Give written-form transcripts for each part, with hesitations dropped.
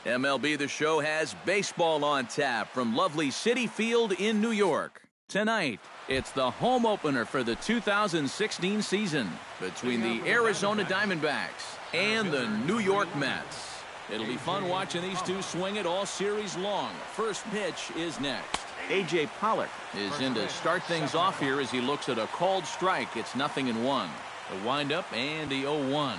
MLB The Show has baseball on tap from lovely Citi Field in New York. Tonight, it's the home opener for the 2016 season between the Arizona Diamondbacks and the New York Mets. It'll be fun watching these two swing it all series long. First pitch is next. A.J. Pollock is in to start things off here as he looks at a called strike. It's 0-1. The windup and the 0-1.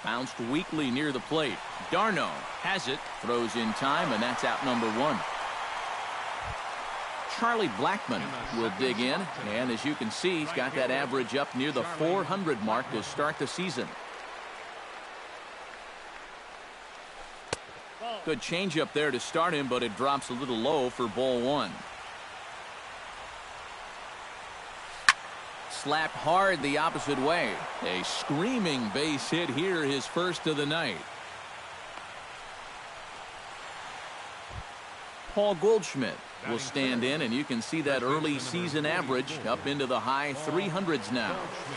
Bounced weakly near the plate. Darno has it, throws in time, and that's out number 1. Charlie Blackmon will dig in, and as you can see, he's got that average up near the 400 mark to start the season. Good changeup there to start him, but it drops a little low for ball 1. Slapped hard the opposite way. A screaming base hit here, his first of the night. Paul Goldschmidt will stand in, and you can see that early season average up into the high 300s now.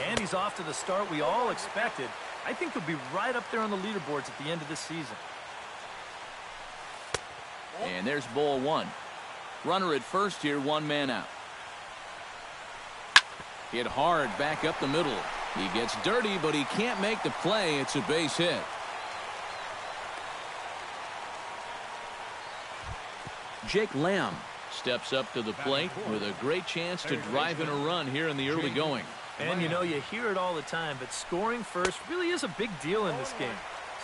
And he's off to the start we all expected. I think he'll be right up there on the leaderboards at the end of this season. And there's ball 1. Runner at first here, 1 man out. Hit hard back up the middle. He gets dirty, but he can't make the play. It's a base hit. Jake Lamb steps up to the plate with a great chance to drive in a run here in the early going. And you know, you hear it all the time, but scoring first really is a big deal in this game.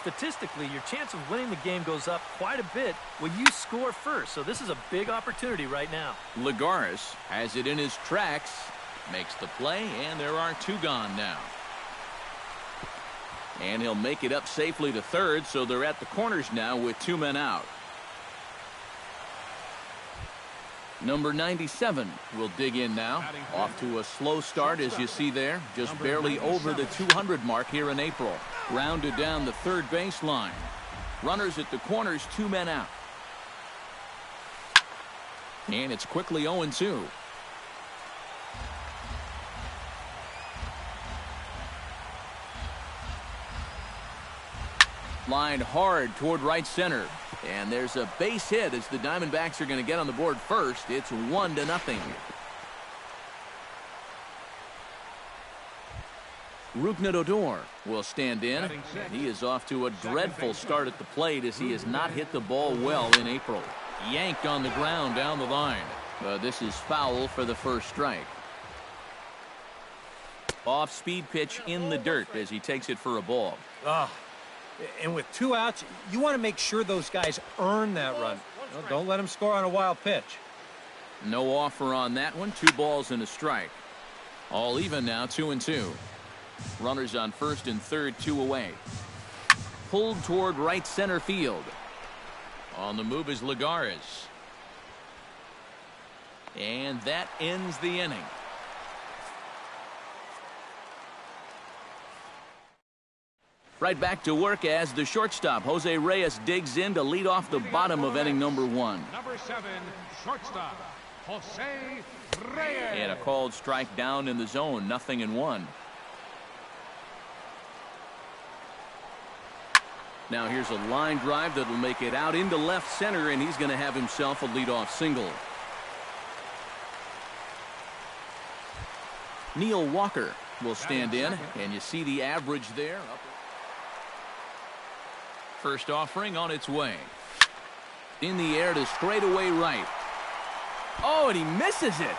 Statistically, your chance of winning the game goes up quite a bit when you score first. So this is a big opportunity right now. Lagares has it in his tracks, makes the play, and there are 2 gone now. And he'll make it up safely to third, so they're at the corners now with 2 men out. Number 97 will dig in now. Off to a slow start, as you see there. Just barely over the 200 mark here in April. Rounded down the third baseline. Runners at the corners, 2 men out. And it's quickly 0-2. Lined hard toward right center. And there's a base hit as the Diamondbacks are going to get on the board first. It's 1-0. Rougned Odor will stand in. He is off to a dreadful start at the plate as he has not hit the ball well in April. Yanked on the ground down the line. This is foul for the first strike. Off-speed pitch in the dirt as he takes it for a ball. And with 2 outs, you want to make sure those guys earn that run. Don't let them score on a wild pitch. No offer on that one. 2 balls and a strike. All even now, 2-2. Runners on first and third, 2 away. Pulled toward right center field. On the move is Lagares. And that ends the inning. Right back to work as the shortstop, Jose Reyes, digs in to lead off the bottom of inning number 1. Number 7, shortstop, Jose Reyes. And a called strike down in the zone, 0-1. Now here's a line drive that will make it out into left center, and he's going to have himself a leadoff single. Neil Walker will stand in, and you see the average there. First offering on its way. In the air to straightaway right. Oh, and he misses it.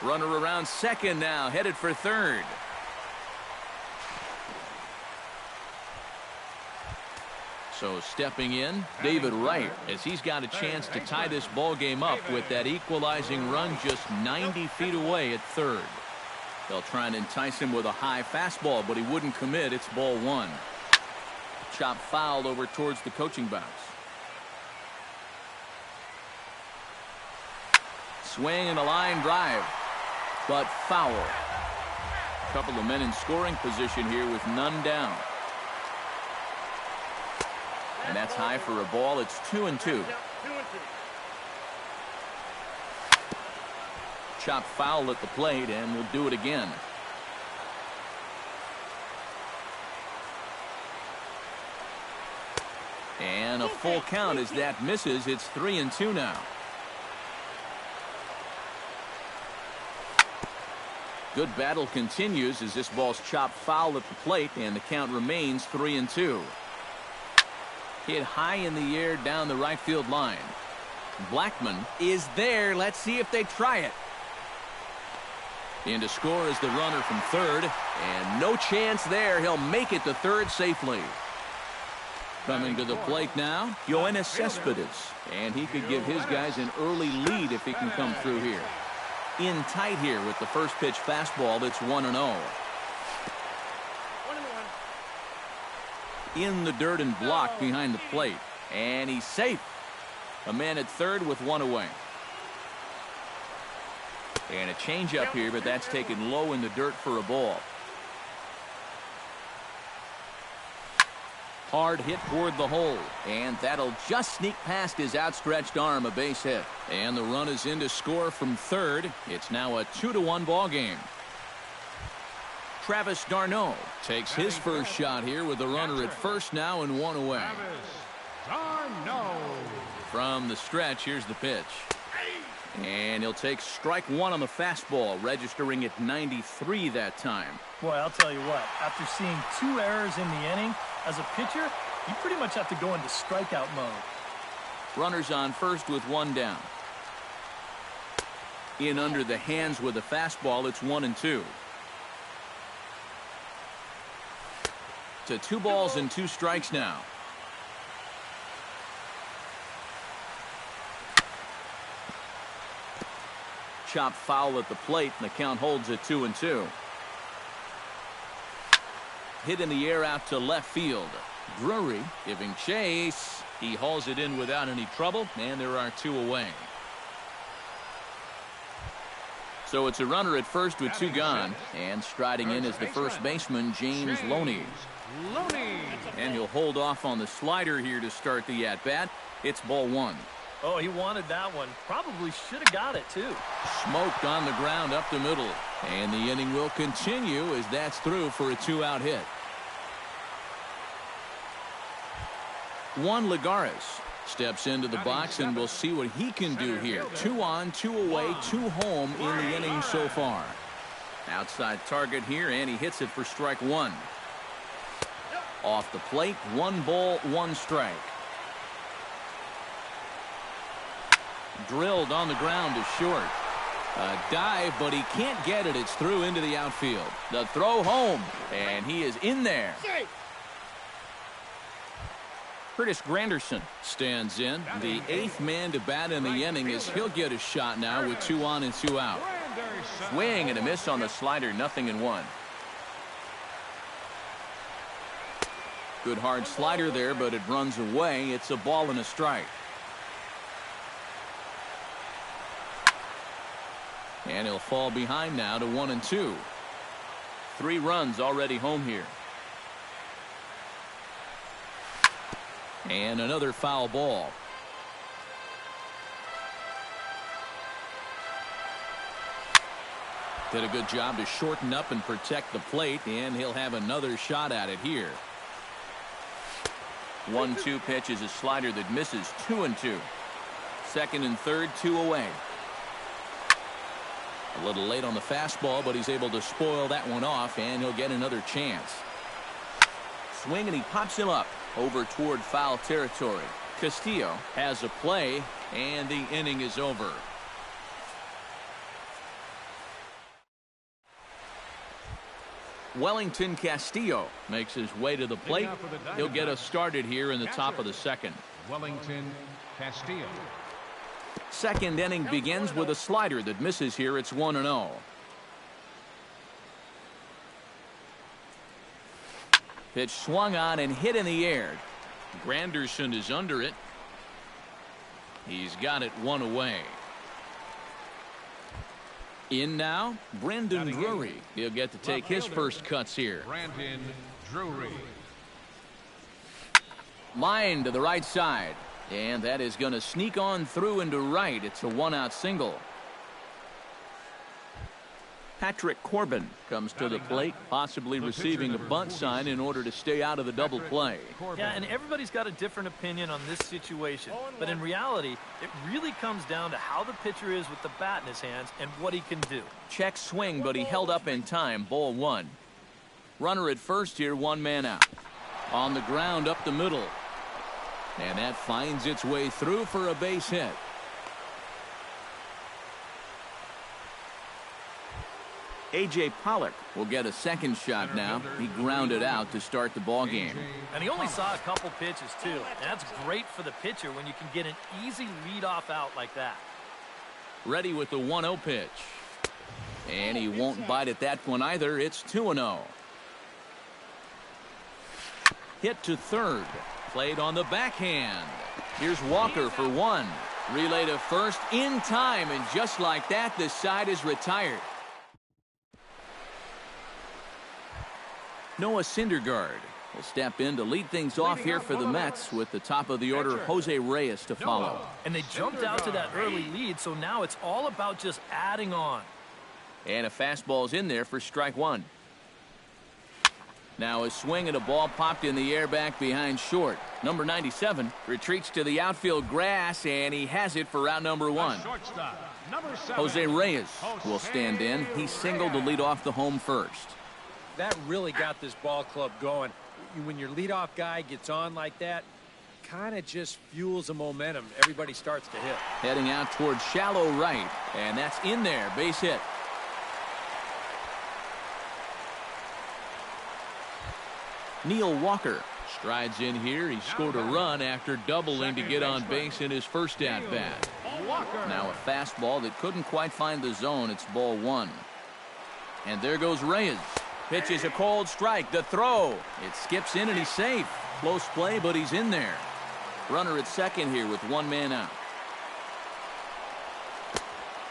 Runner around second now, headed for third. So stepping in, David Wright, as he's got a chance to tie this ball game up with that equalizing run just 90 feet away at third. They'll try and entice him with a high fastball, but he wouldn't commit. It's ball 1. Chop fouled over towards the coaching box. Swing and a line drive, but foul. A couple of men in scoring position here with none down. And that's high for a ball. It's 2-2. Chop foul at the plate, and we'll do it again. And a full count as that misses. It's 3-2 now. Good battle continues as this ball's chopped foul at the plate, and the count remains 3-2. Hit high in the air down the right field line. Blackman is there. Let's see if they try it. In to score is the runner from third, and no chance there. He'll make it to third safely. Coming to the plate now, Yoenis Cespedes, and he could give his guys an early lead if he can come through here. In tight here with the first pitch fastball that's 1-0. In the dirt and blocked behind the plate, and he's safe. A man at third with one away. And a changeup here, but that's taken low in the dirt for a ball. Hard hit toward the hole, and that'll just sneak past his outstretched arm, a base hit. And the run is in to score from third. It's now a 2-1 ball game. Travis d'Arnaud takes his first shot here with the runner at first now and one away. From the stretch, here's the pitch. And he'll take strike one on the fastball, registering at 93 that time. Boy, I'll tell you what, after seeing 2 errors in the inning, as a pitcher, you pretty much have to go into strikeout mode. Runners on first with one down. In under the hands with a fastball, it's 1-2. To 2 balls and 2 strikes now. Chop foul at the plate, and the count holds at 2-2. Hit in the air out to left field. Drury giving chase. He hauls it in without any trouble, and there are 2 away. So it's a runner at first with 2 gone, and striding in is the first baseman, James Loney. And he'll hold off on the slider here to start the at-bat. It's ball 1. Oh, he wanted that one. Probably should have got it, too. Smoked on the ground up the middle. And the inning will continue as that's through for a 2-out hit. Juan Lagares steps into the box, and we'll see what he can do here. 2 on, 2 away, 2 home in the inning so far. Outside target here, and he hits it for strike 1. Off the plate, 1 ball, 1 strike. Drilled on the ground to short. A dive, but he can't get it. It's through into the outfield. The throw home, and he is in there. Curtis Granderson stands in. The 8th man to bat in the inning as he'll get a shot now with 2 on and 2 out. Swing and a miss on the slider, 0-1. Good hard slider there, but it runs away. It's a ball and a strike. And he'll fall behind now to 1-2. 3 runs already home here. And another foul ball. Did a good job to shorten up and protect the plate, and he'll have another shot at it here. 1-2 pitch is a slider that misses. 2-2. Second and third, 2 away. A little late on the fastball, but he's able to spoil that one off, and he'll get another chance. Swing, and he pops him up over toward foul territory. Castillo has a play, and the inning is over. Wellington Castillo makes his way to the plate. He'll get us started here in the top of the second. Wellington Castillo. Second inning begins with a slider that misses here. It's 1-0. Pitch swung on and hit in the air. Granderson is under it. He's got it 1 away. In now, Brendan Drury. He'll get to take his first cuts here. Brandon Drury. Line to the right side. And that is going to sneak on through into right. It's a 1-out single. Patrick Corbin comes to the plate, possibly receiving a bunt sign in order to stay out of the double play. Yeah, and everybody's got a different opinion on this situation. But in reality, it really comes down to how the pitcher is with the bat in his hands and what he can do. Check swing, but he held up in time. Ball one. Runner at first here, one man out. On the ground up the middle. And that finds its way through for a base hit. A.J. Pollock will get a second shot now. He grounded out to start the ball game. And he only saw a couple pitches, too. That's great for the pitcher when you can get an easy leadoff out like that. Ready with the 1-0 pitch. And he won't bite at that one either. It's 2-0. Hit to third. Played on the backhand. Here's Walker for one. Relay to first in time, and just like that, the side is retired. Noah Syndergaard will step in to lead things off here for the Mets with the top of the order, Jose Reyes, to follow. And they jumped out to that early lead, so now it's all about just adding on. And a fastball's in there for strike one. Now a swing and a ball popped in the air back behind short. Number 97 retreats to the outfield grass, and he has it for out number one. Jose Reyes will stand in. He singled to lead off the home first. That really got this ball club going. When your leadoff guy gets on like that, kind of just fuels the momentum. Everybody starts to hit. Heading out towards shallow right, and that's in there. Base hit. Neil Walker strides in here. He scored a run after doubling to get on base in his first at-bat. Now a fastball that couldn't quite find the zone. It's ball one. And there goes Reyes. Pitch is a cold strike. The throw. It skips in and he's safe. Close play, but he's in there. Runner at second here with one man out.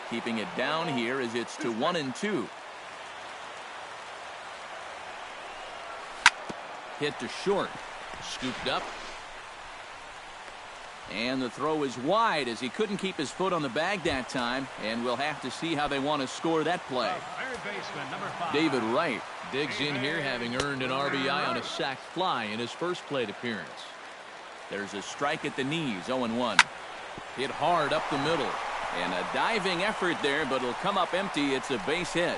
Keeping it down here as it's to 1-2. Hit to short. Scooped up. And the throw is wide as he couldn't keep his foot on the bag that time. And we'll have to see how they want to score that play. David Wright digs in here, having earned an RBI on a sac fly in his first plate appearance. There's a strike at the knees, 0-1. Hit hard up the middle. And a diving effort there, but it'll come up empty. It's a base hit.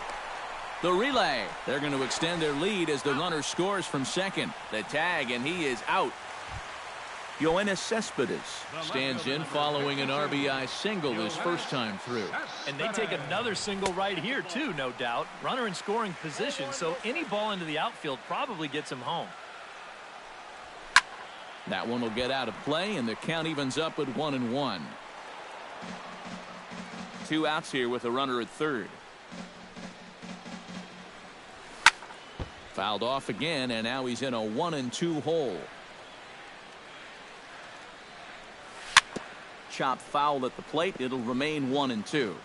The relay. They're going to extend their lead as the runner scores from second. The tag, and he is out. Yoenis Cespedes stands in following an RBI single his first time through. And they take another single right here, too, no doubt. Runner in scoring position, so any ball into the outfield probably gets him home. That one will get out of play, and the count evens up at 1-1. Two outs here with a runner at third. Fouled off again, and now he's in a 1-2 hole. Chop foul at the plate. It'll remain 1-2.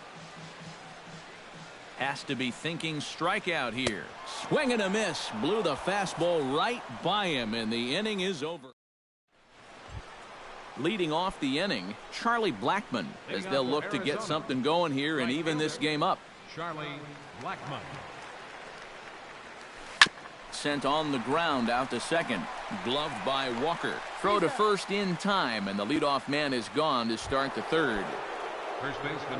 Has to be thinking strikeout here. Swing and a miss. Blew the fastball right by him, and the inning is over. Leading off the inning, Charlie Blackmon, as they'll look to get something going here and even this game up. Charlie Blackmon. Sent on the ground out to second. Gloved by Walker. Throw to first in time, and the leadoff man is gone to start the third.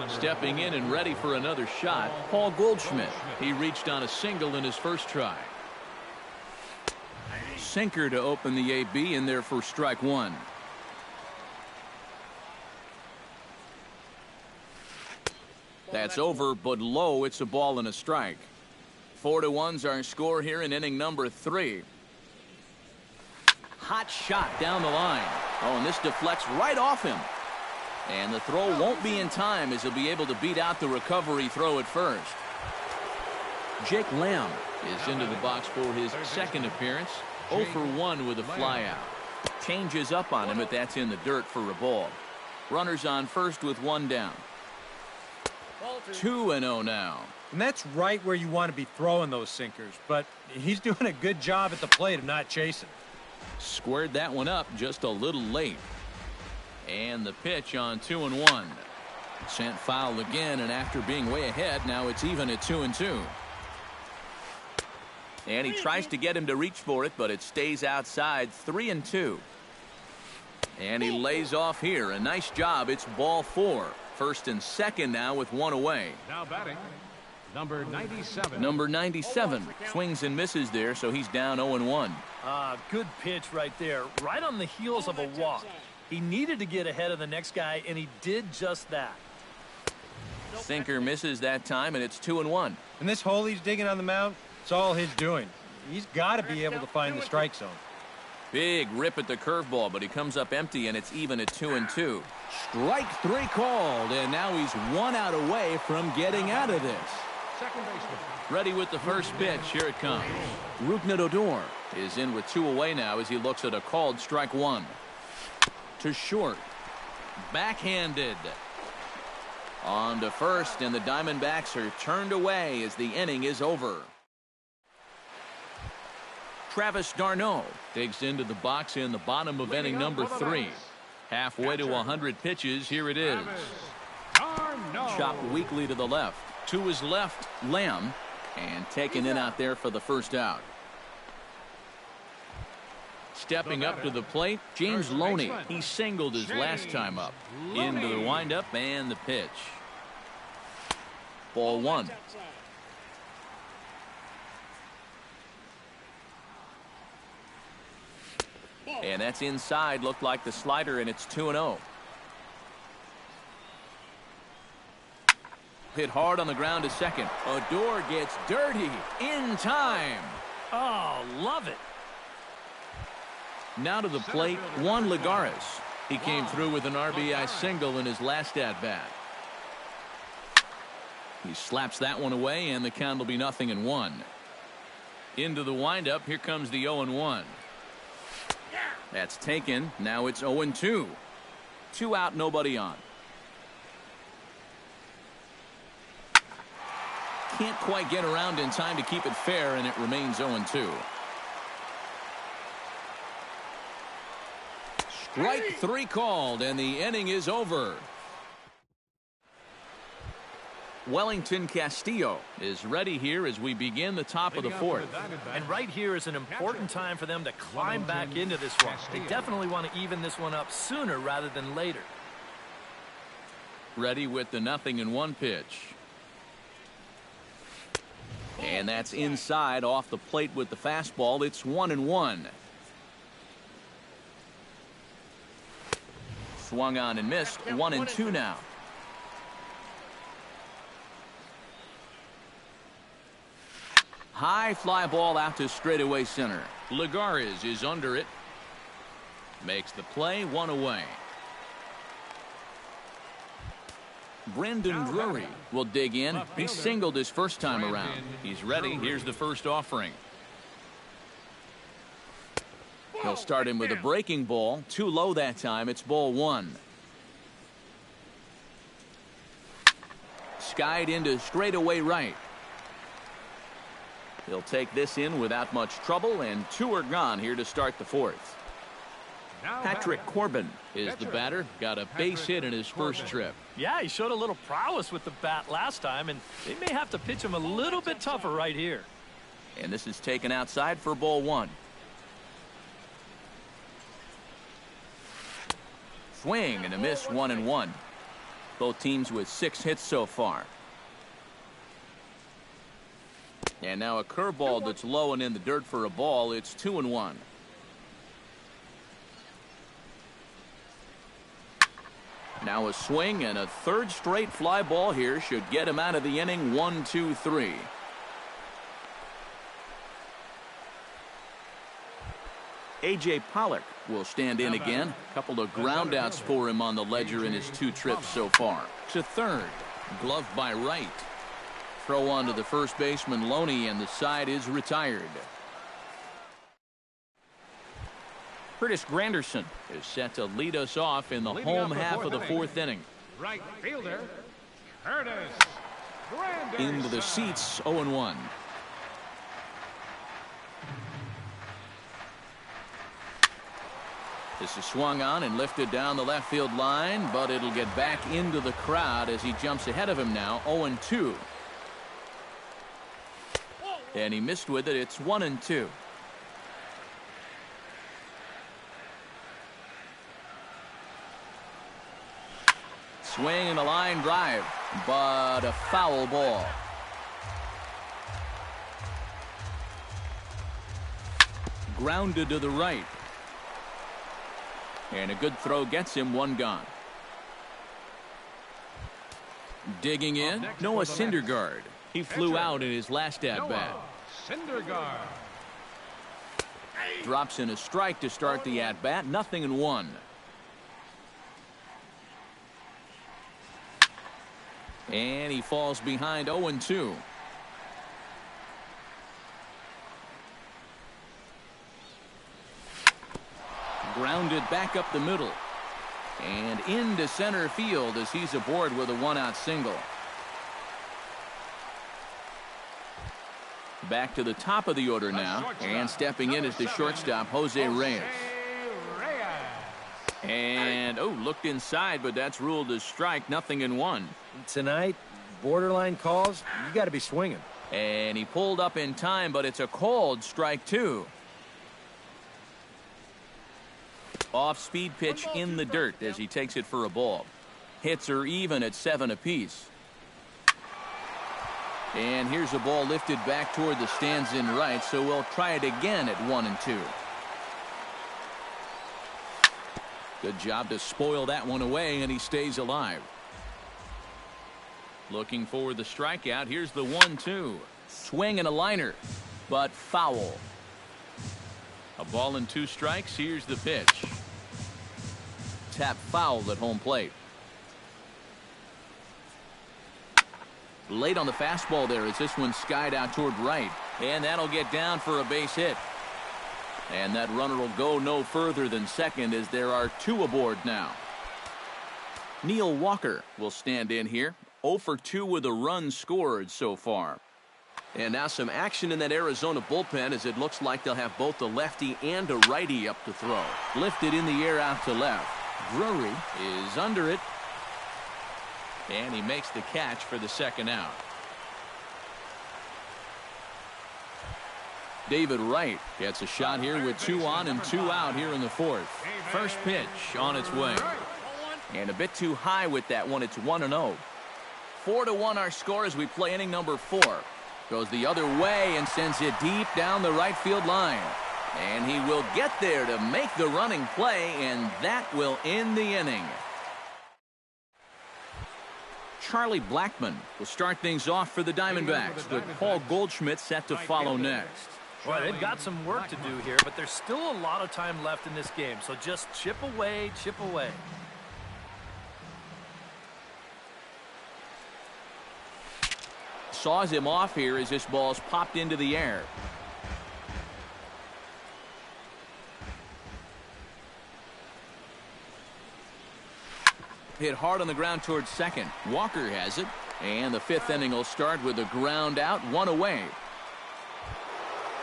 Stepping in and ready for another shot, Paul Goldschmidt. He reached on a single in his first try. Sinker to open the AB in there for strike one. That's over, but low. It's a ball and a strike. 4-1's our score here in inning number 3. Hot shot down the line. Oh, and this deflects right off him. And the throw won't be in time as he'll be able to beat out the recovery throw at first. Jake Lamb is into the box for his second appearance. 0 for 1 with a flyout. Changes up on him, but that's in the dirt for a ball. Runners on first with one down. 2-0 now. And that's right where you want to be throwing those sinkers. But he's doing a good job at the plate of not chasing. Squared that one up just a little late. And the pitch on 2-1. Sent foul again, and after being way ahead, now it's even at 2-2. And he tries to get him to reach for it, but it stays outside. 3-2. And he lays off here. A nice job. It's ball 4. First and second now with one away. Now batting, number 97. Number 97 swings and misses there, so he's down 0-1. Good pitch right there, right on the heels of a walk. He needed to get ahead of the next guy, and he did just that. Sinker misses that time, and it's 2-1. And this hole he's digging on the mound, it's all his doing. He's got to be able to find the strike zone. Big rip at the curveball, but he comes up empty, and it's even at 2-2. Strike 3 called, and now he's 1 out away from getting out of this. Second baseman. Ready with the first pitch. Here it comes. Rougned Odor is in with 2 away now as he looks at a called strike 1. To short. Backhanded. On to first, and the Diamondbacks are turned away as the inning is over. Travis d'Arnaud digs into the box in the bottom of inning number 3. Halfway to 100 pitches. Here it is. Chopped weakly to the left. To his left, Lamb, and taken in out there for the first out. Stepping up to the plate, James Loney. He singled his last time up. Into the windup and the pitch. Ball 1. And that's inside. Looked like the slider, and it's 2-0. Hit hard on the ground to second. Odor gets dirty in time. Oh, love it. Now to the plate, Juan Lagares. He came through with an RBI single in his last at-bat. He slaps that one away, and the count will be 0-1. Into the windup, here comes the 0-1. That's taken. Now it's 0-2. 2 out, nobody on. Can't quite get around in time to keep it fair, and it remains 0-2. Strike 3 called, and the inning is over. Wellington Castillo is ready here as we begin the top of the 4th. And right here is an important time for them to climb back into this one. They definitely want to even this one up sooner rather than later. Ready with the 0-1 pitch. And that's inside off the plate with the fastball. It's 1-1. Swung on and missed. 1-2 now. High fly ball out to straightaway center. Lagares is under it. Makes the play. 1 away. Brendan Drury will dig in. He singled his first time around. He's ready. Here's the first offering. He'll start him with a breaking ball. Too low that time. It's ball 1. Skied into straightaway right. He'll take this in without much trouble, and 2 are gone here to start the 4th. Patrick Corbin is the batter. Got a base hit in his first trip. Yeah, he showed a little prowess with the bat last time, and they may have to pitch him a little bit tougher right here. And this is taken outside for ball 1. Swing and a miss. 1-1. Both teams with 6 hits so far. And now a curveball that's low and in the dirt for a ball. It's 2-1. Now a swing and a third straight fly ball here should get him out of the inning. 1-2-3. A.J. Pollock will stand in again. A couple of groundouts for him on the ledger in his 2 trips so far. To third. Glove by right. Throw on to the first baseman Loney, and the side is retired. Curtis Granderson is set to lead us off in the home half of the 4th inning. Right fielder, Curtis Granderson. Into the seats. 0-1. This is swung on and lifted down the left field line, but it'll get back into the crowd as he jumps ahead of him now. 0-2. And he missed with it. It's 1-2. Swing and a line drive, but a foul ball. Grounded to the right. And a good throw gets him one gone. Digging in, Noah Syndergaard. He flew out in his last at-bat. Syndergaard. Drops in a strike to start the at-bat. 0-1. And he falls behind 0-2. Grounded back up the middle. And into center field as he's aboard with a one-out single. Back to the top of the order now. And stepping in is the shortstop, Jose Reyes. And, looked inside, but that's ruled a strike. 0-1. Tonight, borderline calls, you got to be swinging. And he pulled up in time, but it's a called strike 2. Off-speed pitch in the dirt as he takes it for a ball. Hits are even at 7 apiece. And here's a ball lifted back toward the stands in right, so we'll try it again at 1-2. Good job to spoil that one away, and he stays alive. Looking for the strikeout. Here's the 1-2. Swing and a liner, but foul. A ball and 2 strikes. Here's the pitch. Tap foul at home plate. Late on the fastball there as this one skied out toward right. And that'll get down for a base hit. And that runner will go no further than second as there are 2 aboard now. Neil Walker will stand in here. 0 for 2 with a run scored so far. And now some action in that Arizona bullpen as it looks like they'll have both a lefty and a righty up to throw. Lifted in the air out to left. Drury is under it. And he makes the catch for the second out. David Wright gets a shot here with 2 on and 2 out here in the 4th. First pitch on its way. And a bit too high with that one. It's 1-0. 4-1 our score as we play inning number 4. Goes the other way and sends it deep down the right field line. And he will get there to make the running play, and that will end the inning. Charlie Blackmon will start things off for the Diamondbacks, with Paul Goldschmidt set to follow next. Well, they've got some work to do here, but there's still a lot of time left in this game, so just chip away, chip away. Saws him off here as this ball's popped into the air. Hit hard on the ground towards second. Walker has it. And the 5th inning will start with a ground out, 1 away.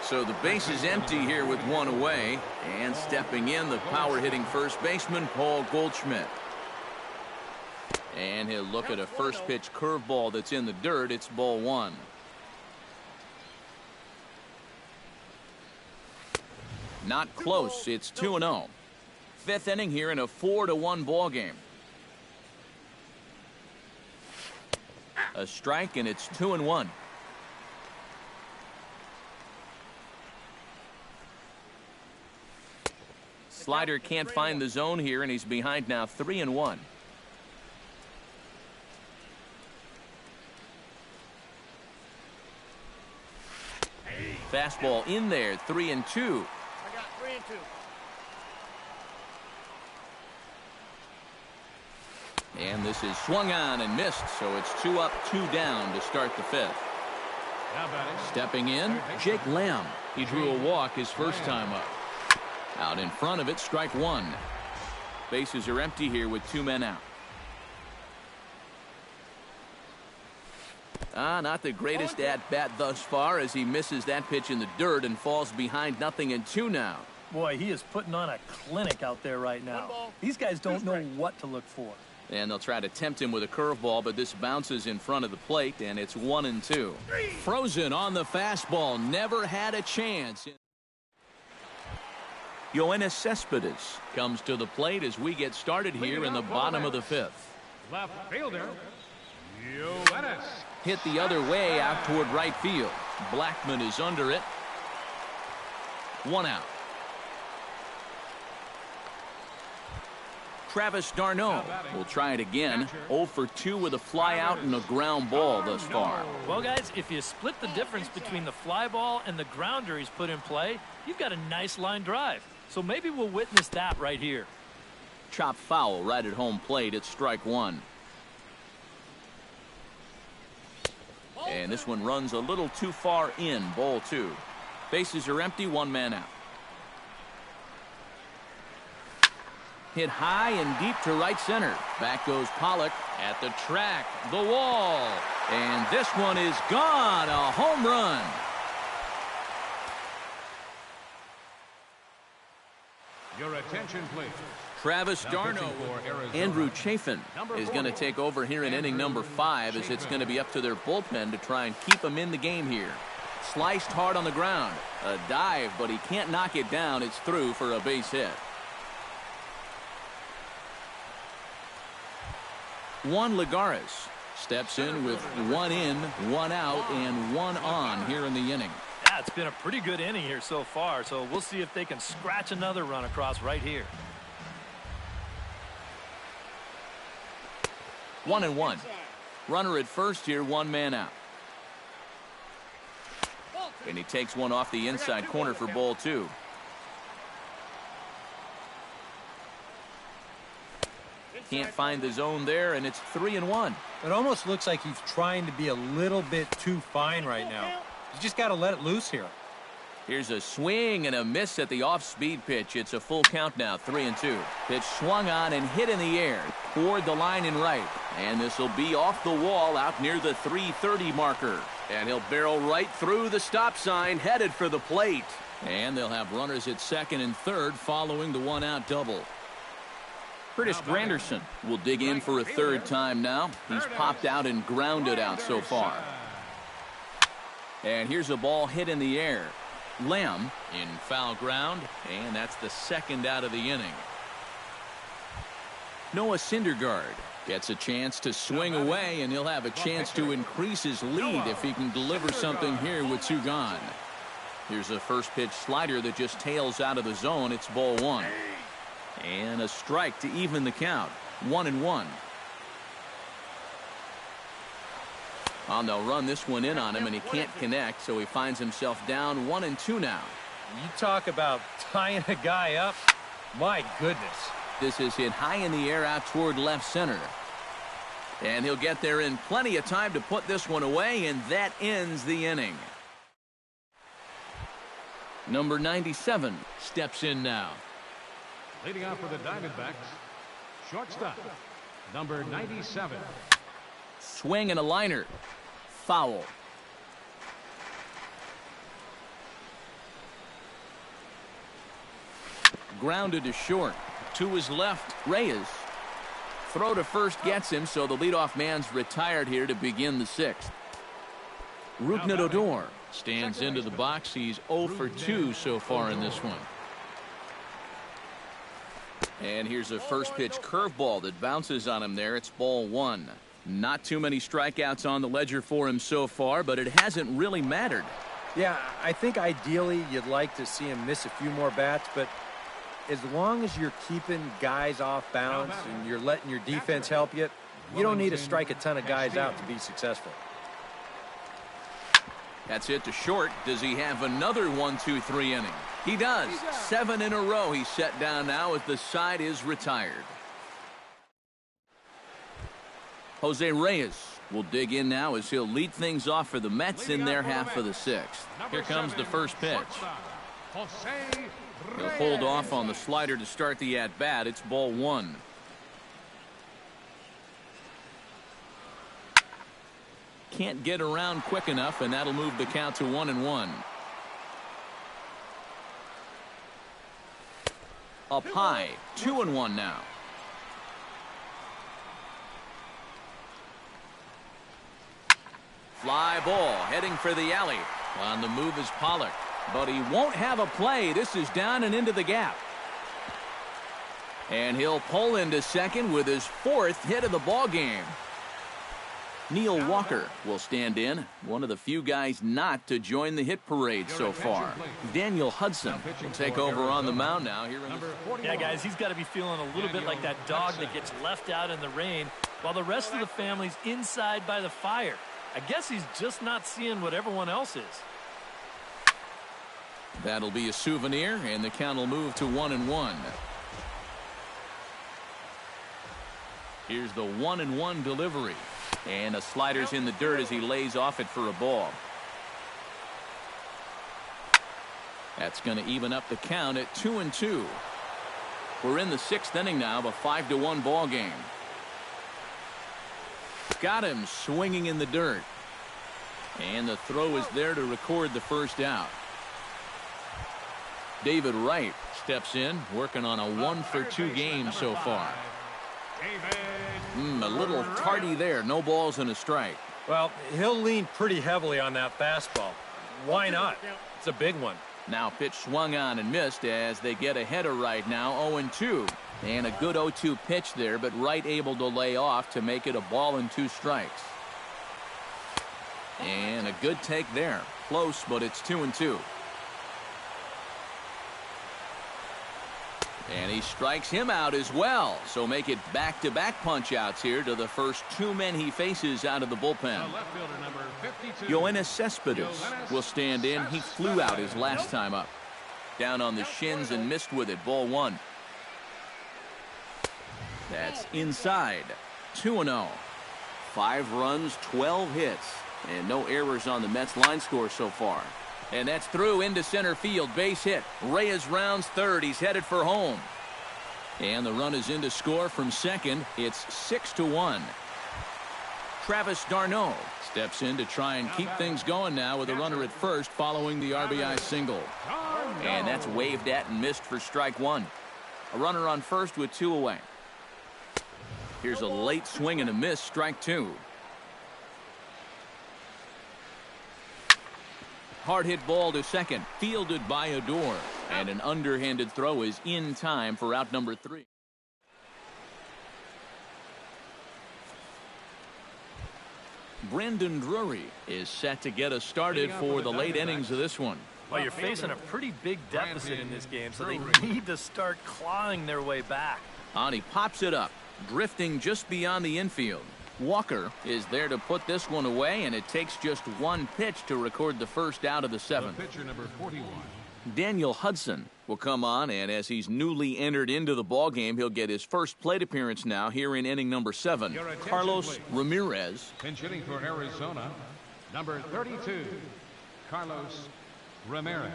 So the base is empty here with 1 away. And stepping in, the power-hitting first baseman, Paul Goldschmidt. And he'll look at a first pitch curveball that's in the dirt. It's ball 1. Not close. It's 2-0. 5th inning here in a 4-1 ball game. A strike, and it's 2-1. Slider can't find the zone here, and he's behind now 3-1. Fastball in there, 3-2. I got 3-2. And this is swung on and missed, so it's 2 up, 2 down to start the 5th. Stepping in, Jake Lamb. He drew a walk his first time up. Out in front of it, strike 1. Bases are empty here with 2 men out. Not the greatest at-bat thus far as he misses that pitch in the dirt and falls behind 0-2 now. Boy, he is putting on a clinic out there right now. These guys don't know what to look for. And they'll try to tempt him with a curveball, but this bounces in front of the plate, and it's 1-2. Frozen on the fastball. Never had a chance. Yoenis Cespedes comes to the plate as we get started here in the bottom of the fifth. Left fielder, Yoenis. Hit the other way out toward right field. Blackman is under it. 1 out. Travis d'Arnaud will try it again. 0 for 2 with a fly out and a ground ball thus far. Well, guys, if you split the difference between the fly ball and the grounder he's put in play, you've got a nice line drive. So maybe we'll witness that right here. Chop foul right at home plate. It's strike 1. And this one runs a little too far in. Ball 2. Bases are empty. 1 man out. Hit high and deep to right center. Back goes Pollock at the track. The wall. And this one is gone. A home run. Your attention, please. Travis d'Arnaud. Andrew Chafin is going to take over here in inning number 5 as it's going to be up to their bullpen to try and keep him in the game here. Sliced hard on the ground. A dive, but he can't knock it down. It's through for a base hit. Juan Lagares steps in with 1 in, 1 out, and 1 on here in the inning. Yeah, it's been a pretty good inning here so far, so we'll see if they can scratch another run across right here. 1-1. Runner at first here, 1 man out. And he takes one off the inside corner for ball 2. Can't find the zone there, and it's 3-1. It almost looks like he's trying to be a little bit too fine right now. You just got to let it loose here. Here's a swing and a miss at the off-speed pitch. It's a full count now, 3-2. Pitch swung on and hit in the air toward the line and right. And this will be off the wall out near the 330 marker. And he'll barrel right through the stop sign, headed for the plate. And they'll have runners at second and third following the 1-out double. Curtis Granderson will dig in for a third time now. He's popped out and grounded out so far. And here's a ball hit in the air. Lamb in foul ground, and that's the 2nd out of the inning. Noah Syndergaard gets a chance to swing away, and he'll have a chance to increase his lead if he can deliver something here with 2 gone. Here's a first pitch slider that just tails out of the zone. It's ball 1. And a strike to even the count. 1-1. They'll run this one in on him, and he can't connect, so he finds himself down 1-2 now. You talk about tying a guy up. My goodness. This is hit high in the air out toward left center. And he'll get there in plenty of time to put this one away, and that ends the inning. Number 97 steps in now. Leading off for the Diamondbacks, shortstop, number 97. Swing and a liner. Foul. Grounded to short. To his left, Reyes. Throw to first gets him, so the leadoff man's retired here to begin the 6th. Rougned Odor stands into the box. He's 0 for 2 so far in this one. And here's a first pitch curveball that bounces on him there. It's ball 1. Not too many strikeouts on the ledger for him so far, but it hasn't really mattered. Yeah, I think ideally you'd like to see him miss a few more bats, but as long as you're keeping guys off balance and you're letting your defense help you, you don't need to strike a ton of guys out to be successful. That's it to short. Does he have another 1-2-3 inning? He does. 7 in a row he's set down now as the side is retired. Jose Reyes will dig in now as he'll lead things off for the Mets in their half of the 6th. Here comes the first pitch. He'll hold off on the slider to start the at-bat. It's ball 1. Can't get around quick enough, and that'll move the count to 1-1. Up high, 2-1 now. Fly ball heading for the alley. On the move is Pollock, but he won't have a play. This is down and into the gap. And he'll pull into second with his 4th hit of the ball game. Neil Walker will stand in, one of the few guys not to join the hit parade so far. Daniel Hudson will take over on the mound now. Here in yeah, guys, he's got to be feeling a little bit like that dog that gets left out in the rain while the rest of the family's inside by the fire. I guess he's just not seeing what everyone else is. That'll be a souvenir, and the count will move to 1-1. Here's the 1-1 delivery. And the slider's in the dirt as he lays off it for a ball. That's going to even up the count at 2-2. We're in the 6th inning now of a 5-1 ball game. Got him swinging in the dirt. And the throw is there to record the first out. David Wright steps in, working on a 1-for-2 game so far. A little tardy there. No balls and a strike. Well, he'll lean pretty heavily on that fastball. Why not? It's a big one. Now pitch swung on and missed as they get ahead of Wright now 0-2. And a good 0-2 pitch there, but Wright able to lay off to make it a ball and 2 strikes. And a good take there. Close, but it's 2-2. And he strikes him out as well. So make it back-to-back punch-outs here to the first 2 men he faces out of the bullpen. Yoenis Cespedes will stand in. He flew out his last time up. Down on the shins and missed with it. Ball 1. That's inside. 2-0. 5 runs, 12 hits. And no errors on the Mets line score so far. And that's through into center field. Base hit. Reyes rounds third. He's headed for home. And the run is in to score from second. It's 6-1. Travis d'Arnaud steps in to try and keep things going now with a runner at first following the RBI single. And that's waved at and missed for strike 1. A runner on first with 2 away. Here's a late swing and a miss. Strike 2. Hard hit ball to second, fielded by Odor, and an underhanded throw is in time for out number 3. Brandon Drury is set to get us started for the late innings of this one. Well, you're facing a pretty big deficit in this game, so they need to start clawing their way back. And he pops it up, drifting just beyond the infield. Walker is there to put this one away, and it takes just 1 pitch to record the first out of the 7th. Pitcher number 41. Daniel Hudson will come on, and as he's newly entered into the ballgame, he'll get his first plate appearance now here in inning number 7. Carlos Ramirez. Pinch hitting for Arizona, number 32, Carlos Ramirez.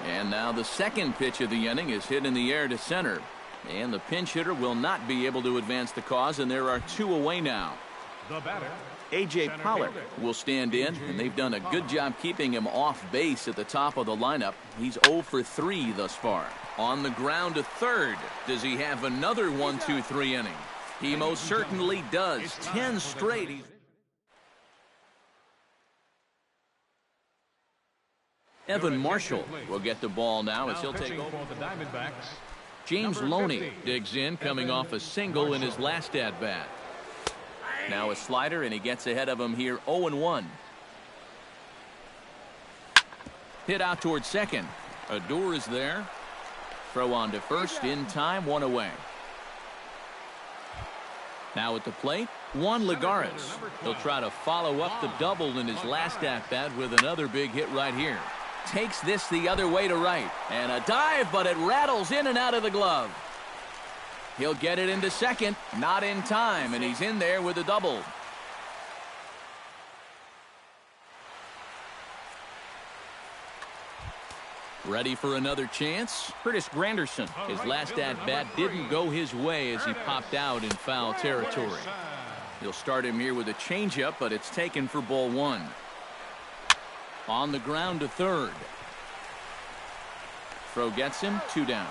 And now the second pitch of the inning is hit in the air to center. And the pinch hitter will not be able to advance the cause, and there are 2 away now. The batter, A.J. Pollock will stand in, and they've done a good job keeping him off base at the top of the lineup. He's 0 for 3 thus far. On the ground to third. Does he have another 1-2-3 inning? He most certainly does. 10 straight. Evan Marshall will get the ball now as he'll take over. For the Diamondbacks, James Loney digs in, coming off a single in his last at-bat. Now a slider, and he gets ahead of him here 0-1. Hit out towards second. Odor is there. Throw on to first in time, 1 away. Now at the plate, Juan Lagares. He'll try to follow up the double in his last at-bat with another big hit right here. Takes this the other way to right. And a dive, but it rattles in and out of the glove. He'll get it into second. Not in time, and he's in there with a double. Ready for another chance? Curtis Granderson. His last at-bat didn't go his way as he popped out in foul territory. He'll start him here with a changeup, but it's taken for ball 1. On the ground to third. Throw gets him, 2 down.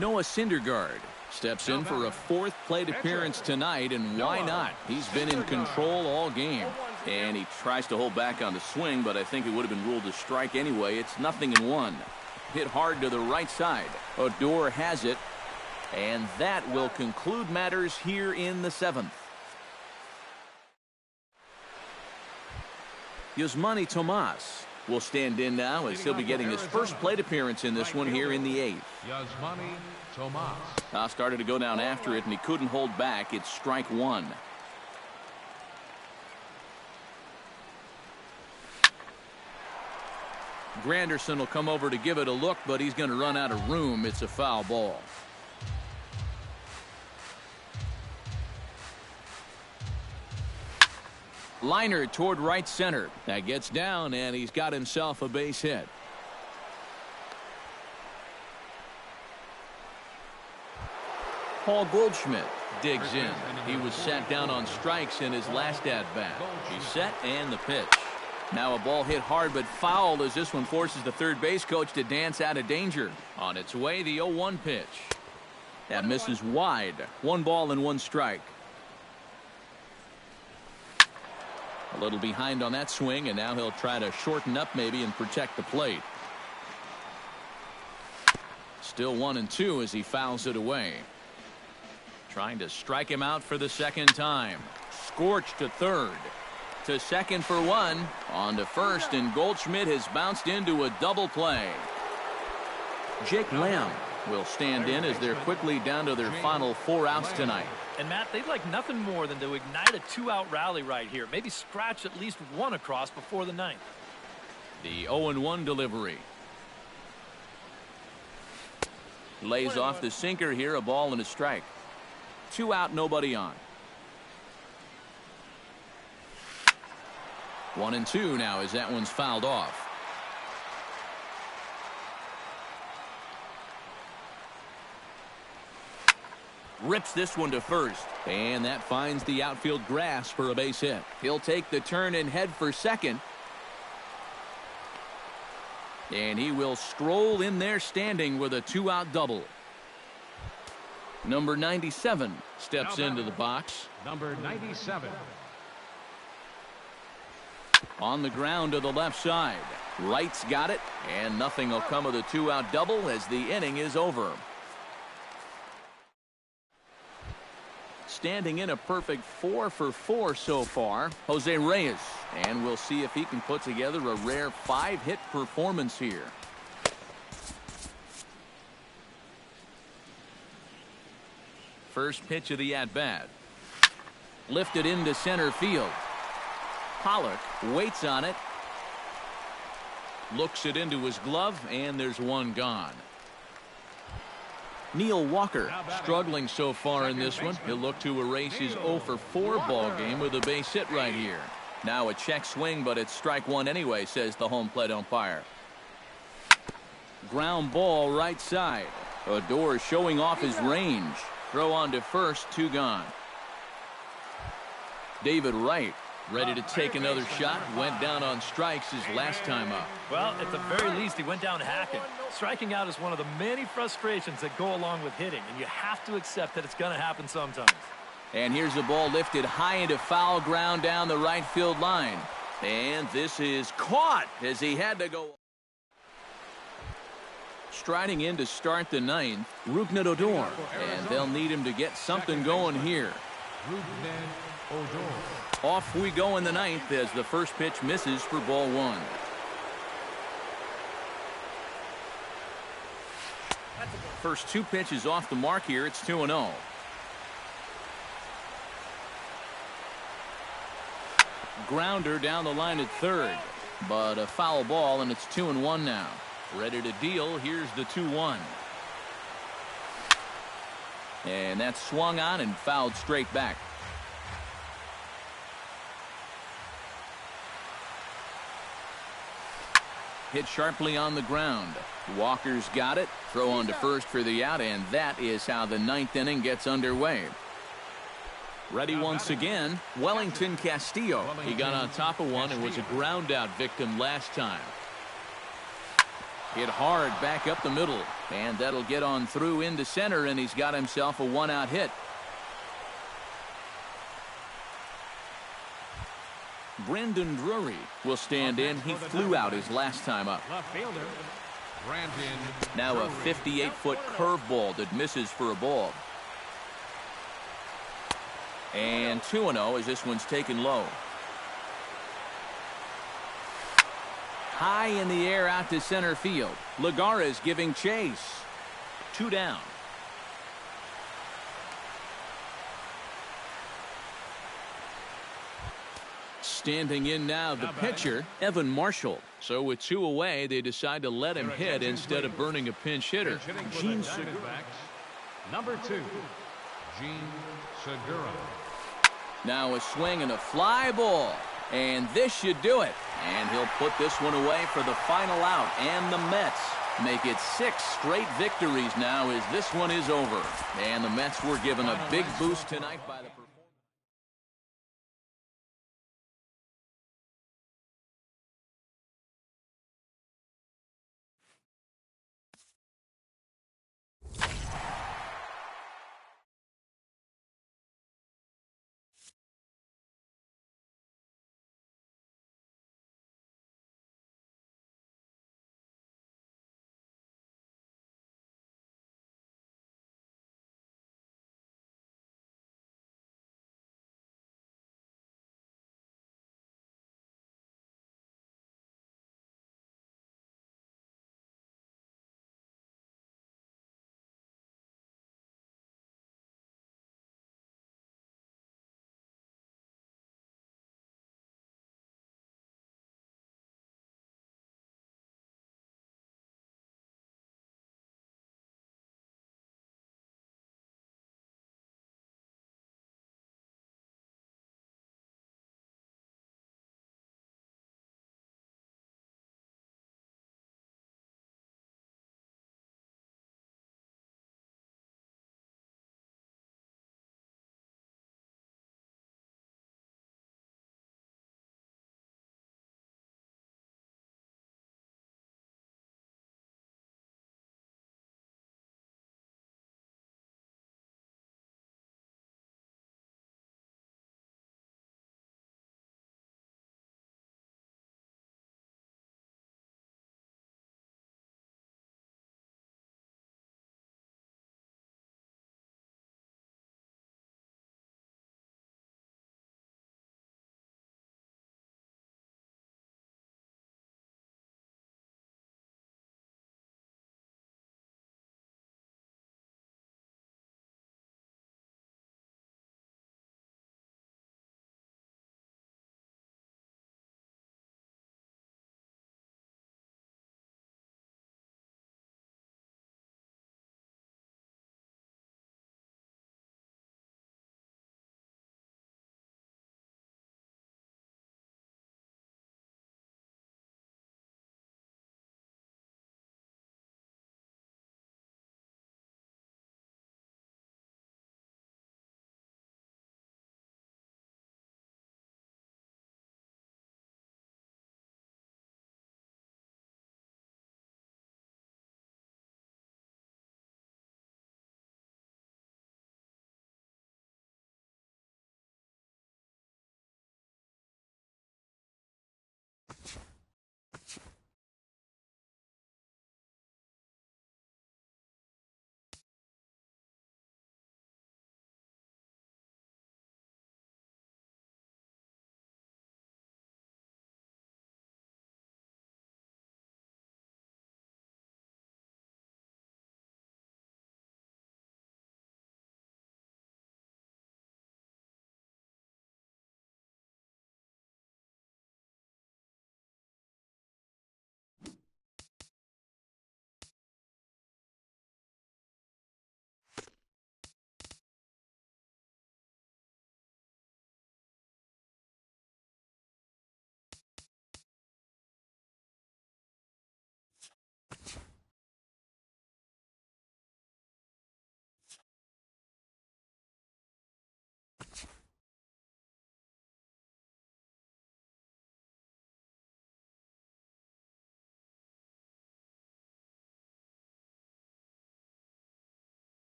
Noah Syndergaard Steps in for a fourth plate appearance tonight, and why not? He's been in control all game. And he tries to hold back on the swing, but I think it would have been ruled a strike anyway. It's 0-1. Hit hard to the right side. Odor has it, and that will conclude matters here in the 7th. Yusmani Tomas will stand in now as he'll be getting his first plate appearance in this one here in the 8th. Yusmani Tomas. Started to go down after it, and he couldn't hold back. It's strike 1. Granderson will come over to give it a look, but he's going to run out of room. It's a foul ball. Liner toward right center. That gets down, and he's got himself a base hit. Paul Goldschmidt digs in. He was sat down on strikes in his last at-bat. He's set, and the pitch. Now a ball hit hard but fouled as this one forces the third base coach to dance out of danger. On its way, the 0-1 pitch. That misses wide. 1 ball and 1 strike. A little behind on that swing, and now he'll try to shorten up maybe and protect the plate. Still 1-2 as he fouls it away. Trying to strike him out for the second time. Scorched to third. To second for 1. On to first, and Goldschmidt has bounced into a double play. Jake Lamb will stand in as they're quickly down to their final 4 outs tonight. And Matt, they'd like nothing more than to ignite a 2-out rally right here. Maybe scratch at least 1 across before the 9th. The 0-1 delivery. Lays off the sinker here, a ball and a strike. 2 out, nobody on. 1-2 now as that one's fouled off. Rips this one to first, and that finds the outfield grass for a base hit. He'll take the turn and head for second. And he will stroll in there standing with a 2-out double. Number 97 steps into the box. Number 97. On the ground to the left side. Wright's got it, and nothing will come of the 2-out double as the inning is over. Standing in a perfect 4 for 4 so far, Jose Reyes. And we'll see if he can put together a rare 5-hit performance here. First pitch of the at-bat. Lifted into center field. Pollock waits on it. Looks it into his glove, and there's one gone. Neil Walker struggling so far in this one. He'll look to erase his 0 for 4 ball game with a base hit right here. Now a check swing, but it's strike 1 anyway, says the home plate umpire. Ground ball right side. Odor showing off his range. Throw on to first, 2 gone. David Wright ready to take another shot. Went down on strikes his last time up. Well, at the very least, he went down hacking. Striking out is one of the many frustrations that go along with hitting, and you have to accept that it's going to happen sometimes. And here's a ball lifted high into foul ground down the right field line. And this is caught as he had to go. Striding in to start the 9th, Rougned Odor. And they'll need him to get something going here. Rougned Odor. Off we go in the 9th as the first pitch misses for ball 1. First 2 pitches off the mark here. It's 2-0. Grounder down the line at third, but a foul ball, and it's 2-1 now. Ready to deal. Here's the 2-1. And that's swung on and fouled straight back. Hit sharply on the ground. Walker's got it. Throw on to first for the out, and that is how the 9th inning gets underway. Ready once again, Wellington Castillo. He got on top of one and was a ground out victim last time. Hit hard back up the middle. And that'll get on through into center, and he's got himself a one-out hit. Brendan Drury will stand in. He flew out his last time up. Left fielder, Brandon. Now a 58-foot curveball that misses for a ball. And 2-0 as this one's taken low. High in the air out to center field. Lagares giving chase. 2 down. Standing in now, the pitcher, Evan Marshall. So with 2 away, they decide to let him hit instead of burning a pinch hitter. Gene Segura. Number 2, Gene Segura. Now a swing and a fly ball. And this should do it. And he'll put this one away for the final out. And the Mets make it 6 straight victories now as this one is over. And the Mets were given a big boost tonight by the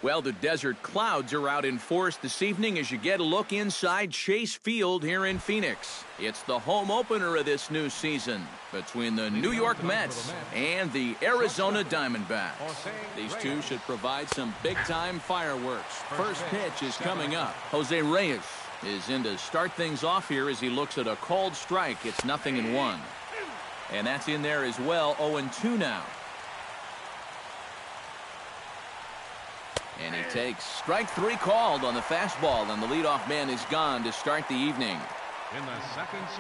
Well, the desert clouds are out in force this evening as you get a look inside Chase Field here in Phoenix. It's the home opener of this new season between the New York Mets and the Arizona Diamondbacks. These two should provide some big-time fireworks. First pitch is coming up. Jose Reyes is in to start things off here as he looks at a called strike. It's 0-1. And that's in there as well. 0-2 now. And he takes strike 3 called on the fastball, and the leadoff man is gone to start the evening.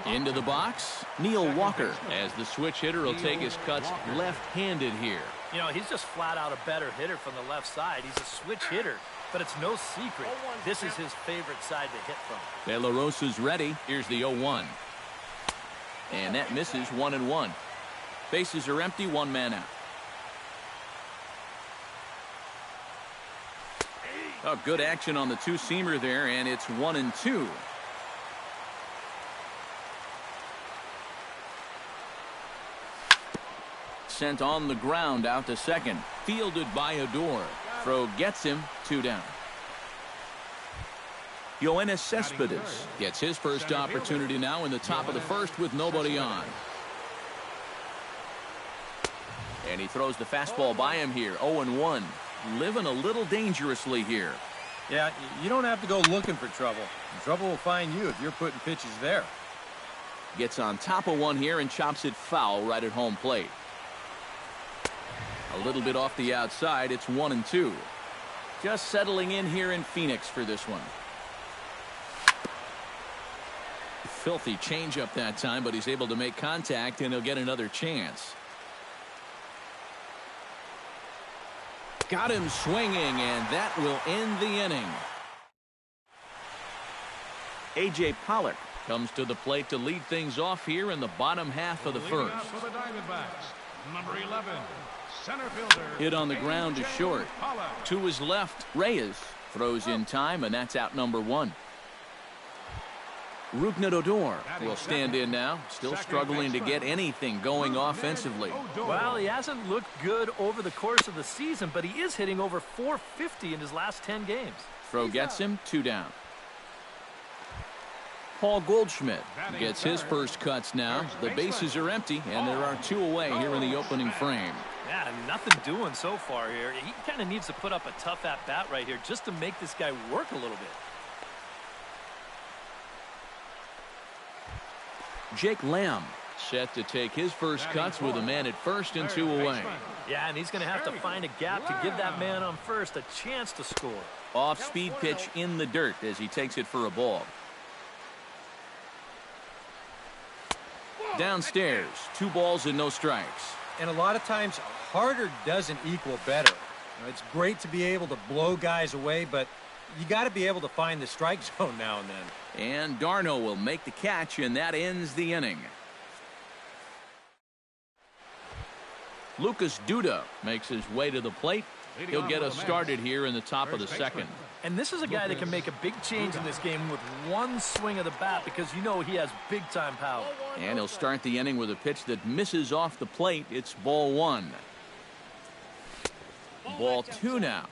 Into the box, Neil Walker, as the switch hitter will take his cuts left-handed here. You know, he's just flat out a better hitter from the left side. He's a switch hitter, but it's no secret this is his favorite side to hit from. De La Rosa's ready. Here's the 0-1. And that misses 1-1. Bases are empty, 1 man out. Oh, good action on the two-seamer there, and it's 1-2. Sent on the ground out to second. Fielded by Odor. Throw gets him, 2 down. Yoenis Cespedes gets his first opportunity now in the top of the first with nobody on. And he throws the fastball by him here, 0-1. Living a little dangerously here. Yeah, you don't have to go looking for trouble. Trouble will find you if you're putting pitches there. Gets on top of one here and chops it foul right at home plate. A little bit off the outside. It's 1-2. Just settling in here in Phoenix for this one. Filthy changeup that time, but he's able to make contact, and he'll get another chance. Got him swinging, and that will end the inning. A.J. Pollock comes to the plate to lead things off here in the bottom half of the first. For the Diamondbacks, number 11, center fielder. Hit on the ground to short. To his left, Reyes throws in time, and that's out number 1. Rougned Odor will stand in now, still struggling to get anything going offensively. Well, he hasn't looked good over the course of the season, but he is hitting over .450 in his last 10 games. Throw gets him, 2 down. Paul Goldschmidt gets his first cuts now. The bases are empty, and there are 2 away here in the opening frame. Yeah, nothing doing so far here. He kind of needs to put up a tough at-bat right here just to make this guy work a little bit. Jake Lamb set to take his first cuts with a man at first and 2 away. Yeah, and he's going to have to find a gap to give that man on first a chance to score. Off-speed pitch in the dirt as he takes it for a ball. Downstairs, 2 balls and no strikes. And a lot of times, harder doesn't equal better. You know, it's great to be able to blow guys away, but you got to be able to find the strike zone now and then. And Darno will make the catch, and that ends the inning. Lucas Duda makes his way to the plate. He'll get us started here in the top of the second. And this is a guy that can make a big change in this game with one swing of the bat because you know he has big-time power. And he'll start the inning with a pitch that misses off the plate. It's ball 1. Ball 2 now.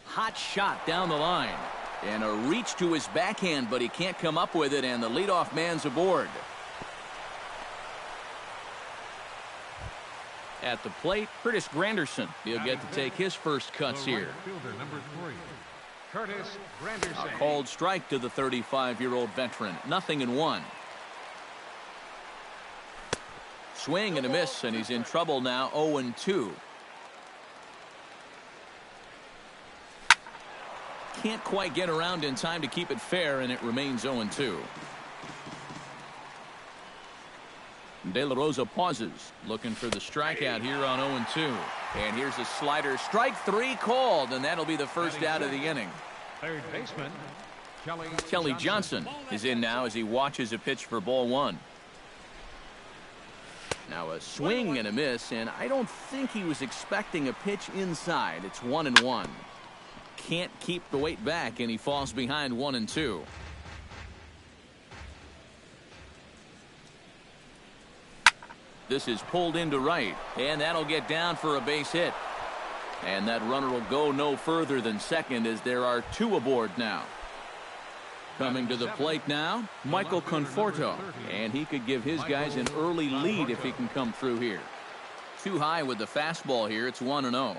Hot shot down the line. And a reach to his backhand, but he can't come up with it, and the leadoff man's aboard. At the plate, Curtis Granderson. He'll get to take his first cuts here. A called strike to the 35-year-old veteran. 0-1. Swing and a miss, and he's in trouble now. 0-2. Can't quite get around in time to keep it fair, and it remains 0-2. De La Rosa pauses, looking for the strikeout here on 0-2. And here's a slider. Strike 3 called, and that'll be the first out of the inning. Third baseman, Kelly Johnson is in now as he watches a pitch for ball 1. Now a swing and a miss, and I don't think he was expecting a pitch inside. It's 1-1. Can't keep the weight back, and he falls behind 1-2. This is pulled into right, and that'll get down for a base hit. And that runner will go no further than second as there are two aboard now. Coming to the plate now, Michael Conforto, and he could give his guys an early lead if he can come through here. Too high with the fastball here. It's 1-0.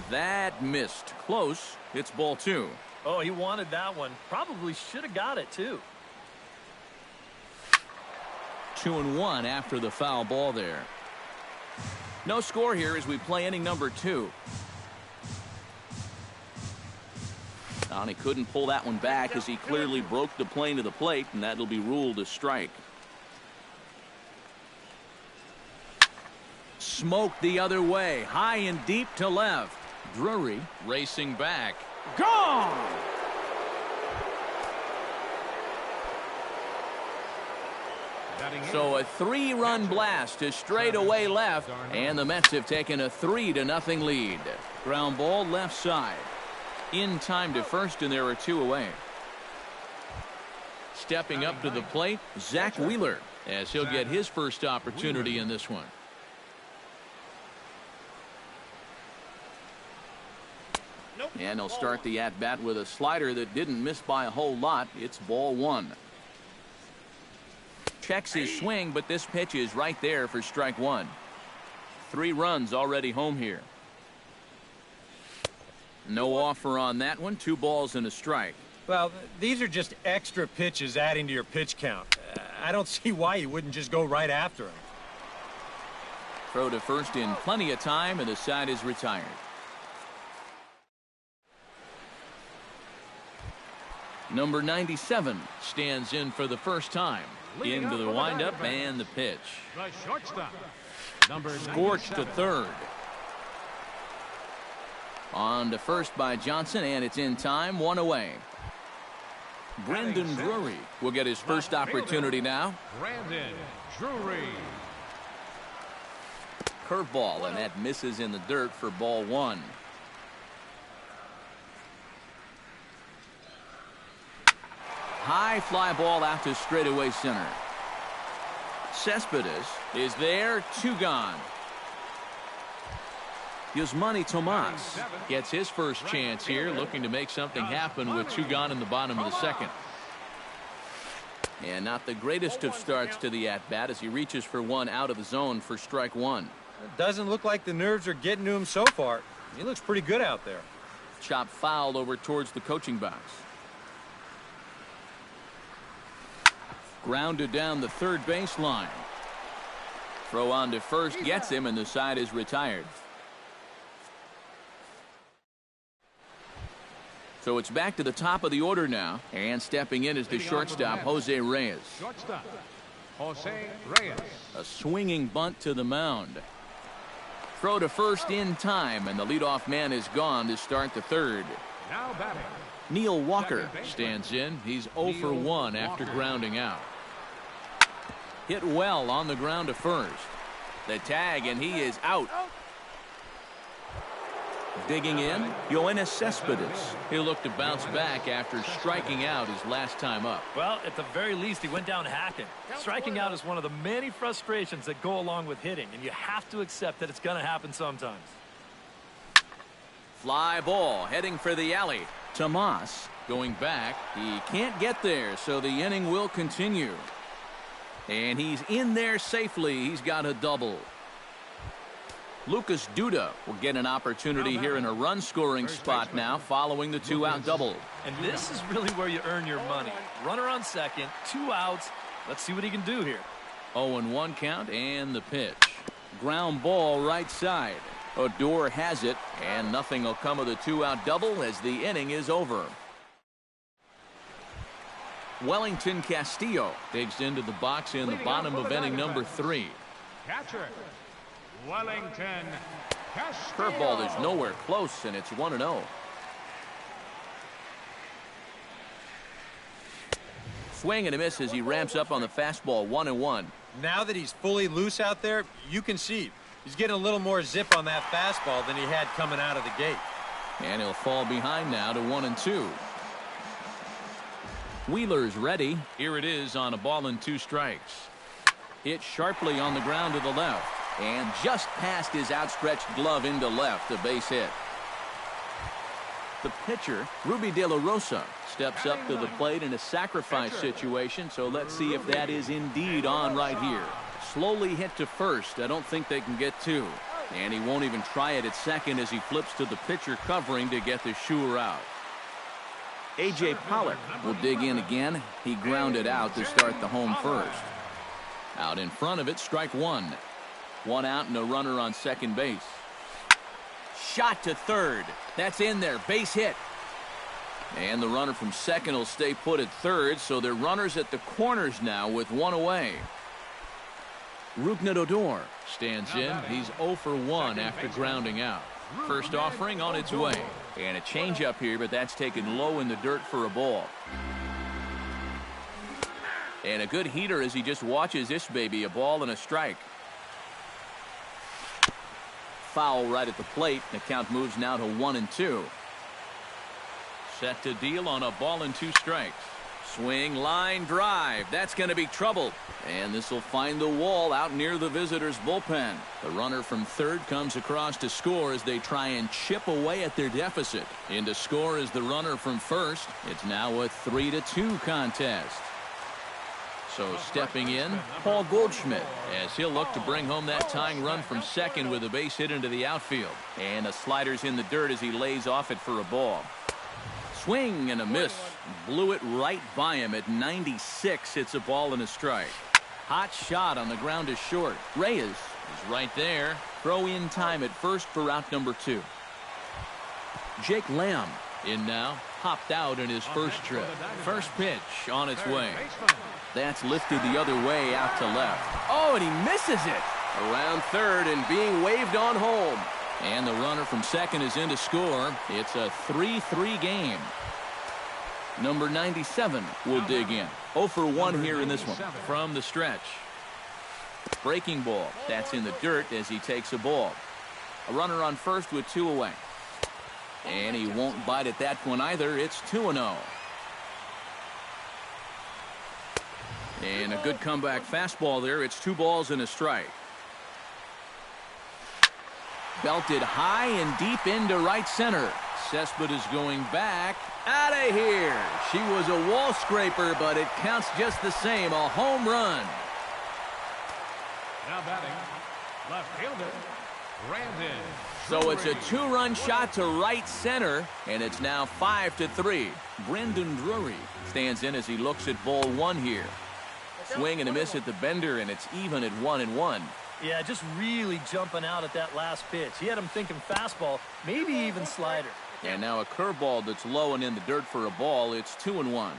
That missed. Close. It's ball 2. Oh, he wanted that one. Probably should have got it, too. 2-1 after the foul ball there. No score here as we play inning number 2. And he couldn't pull that one back as he clearly broke the plane to the plate, and that'll be ruled a strike. Smoked the other way, high and deep to left. Drury racing back. Gone! So a 3-run blast to straightaway left, and the Mets have taken a 3-0 lead. Ground ball left side. In time to first, and there are 2 away. Stepping up to the plate, Zach Wheeler, as he'll get his first opportunity in this one. And he'll start the at-bat with a slider that didn't miss by a whole lot. It's ball 1. Checks his swing, but this pitch is right there for strike 1. 3 runs already home here. No offer on that one. 2 balls and a strike. Well, these are just extra pitches adding to your pitch count. I don't see why you wouldn't just go right after him. Throw to first in plenty of time, and the side is retired. Number 97 stands in for the first time. Into the windup and the pitch. The shortstop, number Scorched to third. On to first by Johnson, and it's in time. 1 away. Brendan Drury will get his first opportunity now. Brandon Drury. Curveball, and that misses in the dirt for ball 1. High fly ball out to straightaway center. Cespedes is there. 2 gone. Yasmani Tomas gets his first chance here, looking to make something happen with 2 gone in the bottom of the second. And not the greatest of starts to the at-bat as he reaches for 1 out of the zone for strike 1. It doesn't look like the nerves are getting to him so far. He looks pretty good out there. Chop fouled over towards the coaching box. Grounded down the third baseline. Throw on to first, gets him, and the side is retired. So it's back to the top of the order now, and stepping in is the shortstop, Jose Reyes. Shortstop, Jose Reyes. A swinging bunt to the mound. Throw to first in time, and the leadoff man is gone to start the third. Now batting, Neil Walker stands in. He's 0 for 1 after grounding out. Hit well on the ground to first. The tag, and he is out. Digging in, Yoenis Cespedes. He'll look to bounce back after striking out his last time up. Well, at the very least, he went down hacking. Striking out is one of the many frustrations that go along with hitting, and you have to accept that it's going to happen sometimes. Fly ball heading for the alley. Tomas going back. He can't get there, so the inning will continue. And he's in there safely. He's got a double. Lucas Duda will get an opportunity here in a run-scoring spot now following the 2-out double. And this is really where you earn your money. Runner on second, 2 outs. Let's see what he can do here. 0-1 count and the pitch. Ground ball right side. Odor has it, and nothing will come of the 2-out double as the inning is over. Wellington Castillo digs into the box in the bottom of inning number 3. catcher, Wellington Castillo. Curveball is nowhere close, and it's 1-0. Swing and a miss as he ramps up on the fastball. 1-1. Now that he's fully loose out there, you can see he's getting a little more zip on that fastball than he had coming out of the gate. And he'll fall behind now to 1-2. Wheeler's ready. Here it is on a ball and 2 strikes. Hit sharply on the ground to the left. And just past his outstretched glove into left, a base hit. The pitcher, Ruby De La Rosa, steps up to the plate in a sacrifice situation, so let's see if that is indeed on right here. Slowly hit to first. I don't think they can get 2. And he won't even try it at second as he flips to the pitcher covering to get the shooter out. A.J. Pollock will dig in again. He grounded out to start the home first. Out in front of it, strike 1. 1 out and a runner on second base. Shot to third. That's in there. Base hit. And the runner from second will stay put at third, so they're runners at the corners now with 1 away. Rougned Odor stands in. He's 0 for 1 after grounding out. First offering on its way. And a changeup here, but that's taken low in the dirt for a ball. And a good heater as he just watches this baby. A ball and a strike. Foul right at the plate. The count moves now to 1-2. Set to deal on a ball and 2 strikes. Swing, line, drive. That's going to be trouble. And this will find the wall out near the visitors' bullpen. The runner from third comes across to score as they try and chip away at their deficit. In to score is the runner from first. It's now a 3-2 contest. So stepping in, Paul Goldschmidt, as he'll look to bring home that tying run from second with a base hit into the outfield. And the slider's in the dirt as he lays off it for a ball. Swing and a miss. Blew it right by him at 96. It's a ball and a strike. Hot shot on the ground is short. Reyes is right there. Throw in time at first for out number 2. Jake Lamb in now. Popped out in his first trip. First pitch on its way. That's lifted the other way out to left. Oh, and he misses it. Around third and being waved on home. And the runner from second is in to score. It's a 3-3 game. Number 97 will dig in. 0 for 1 here in this one. From the stretch. Breaking ball. That's in the dirt as he takes a ball. A runner on first with 2 away. And he won't bite at that one either. It's 2-0. And a good comeback fastball there. It's 2 balls and a strike. Belted high and deep into right center. Cespedes going back. Out of here. She was a wall scraper, but it counts just the same. A home run. Now batting, left fielder, Brandon. So it's a 2-run shot to right center, and it's now 5-3. Brendan Drury stands in as he looks at ball 1 here. Swing and a miss at the bender, and it's even at 1-1. Yeah, just really jumping out at that last pitch. He had him thinking fastball, maybe even slider. And now a curveball that's low and in the dirt for a ball. It's 2-1.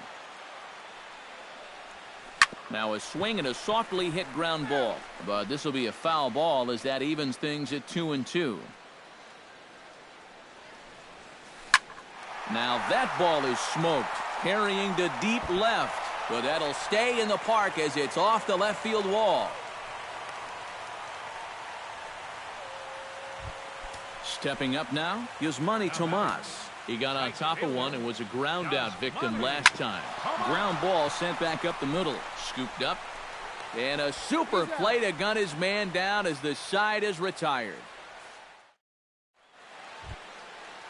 Now a swing and a softly hit ground ball. But this will be a foul ball as that evens things at 2-2. Now that ball is smoked. Carrying to deep left. But that'll stay in the park as it's off the left field wall. Stepping up now, Yasmani Tomas. He got on top of one and was a ground out victim last time. Ground ball sent back up the middle. Scooped up. And a super play to gun his man down as the side is retired.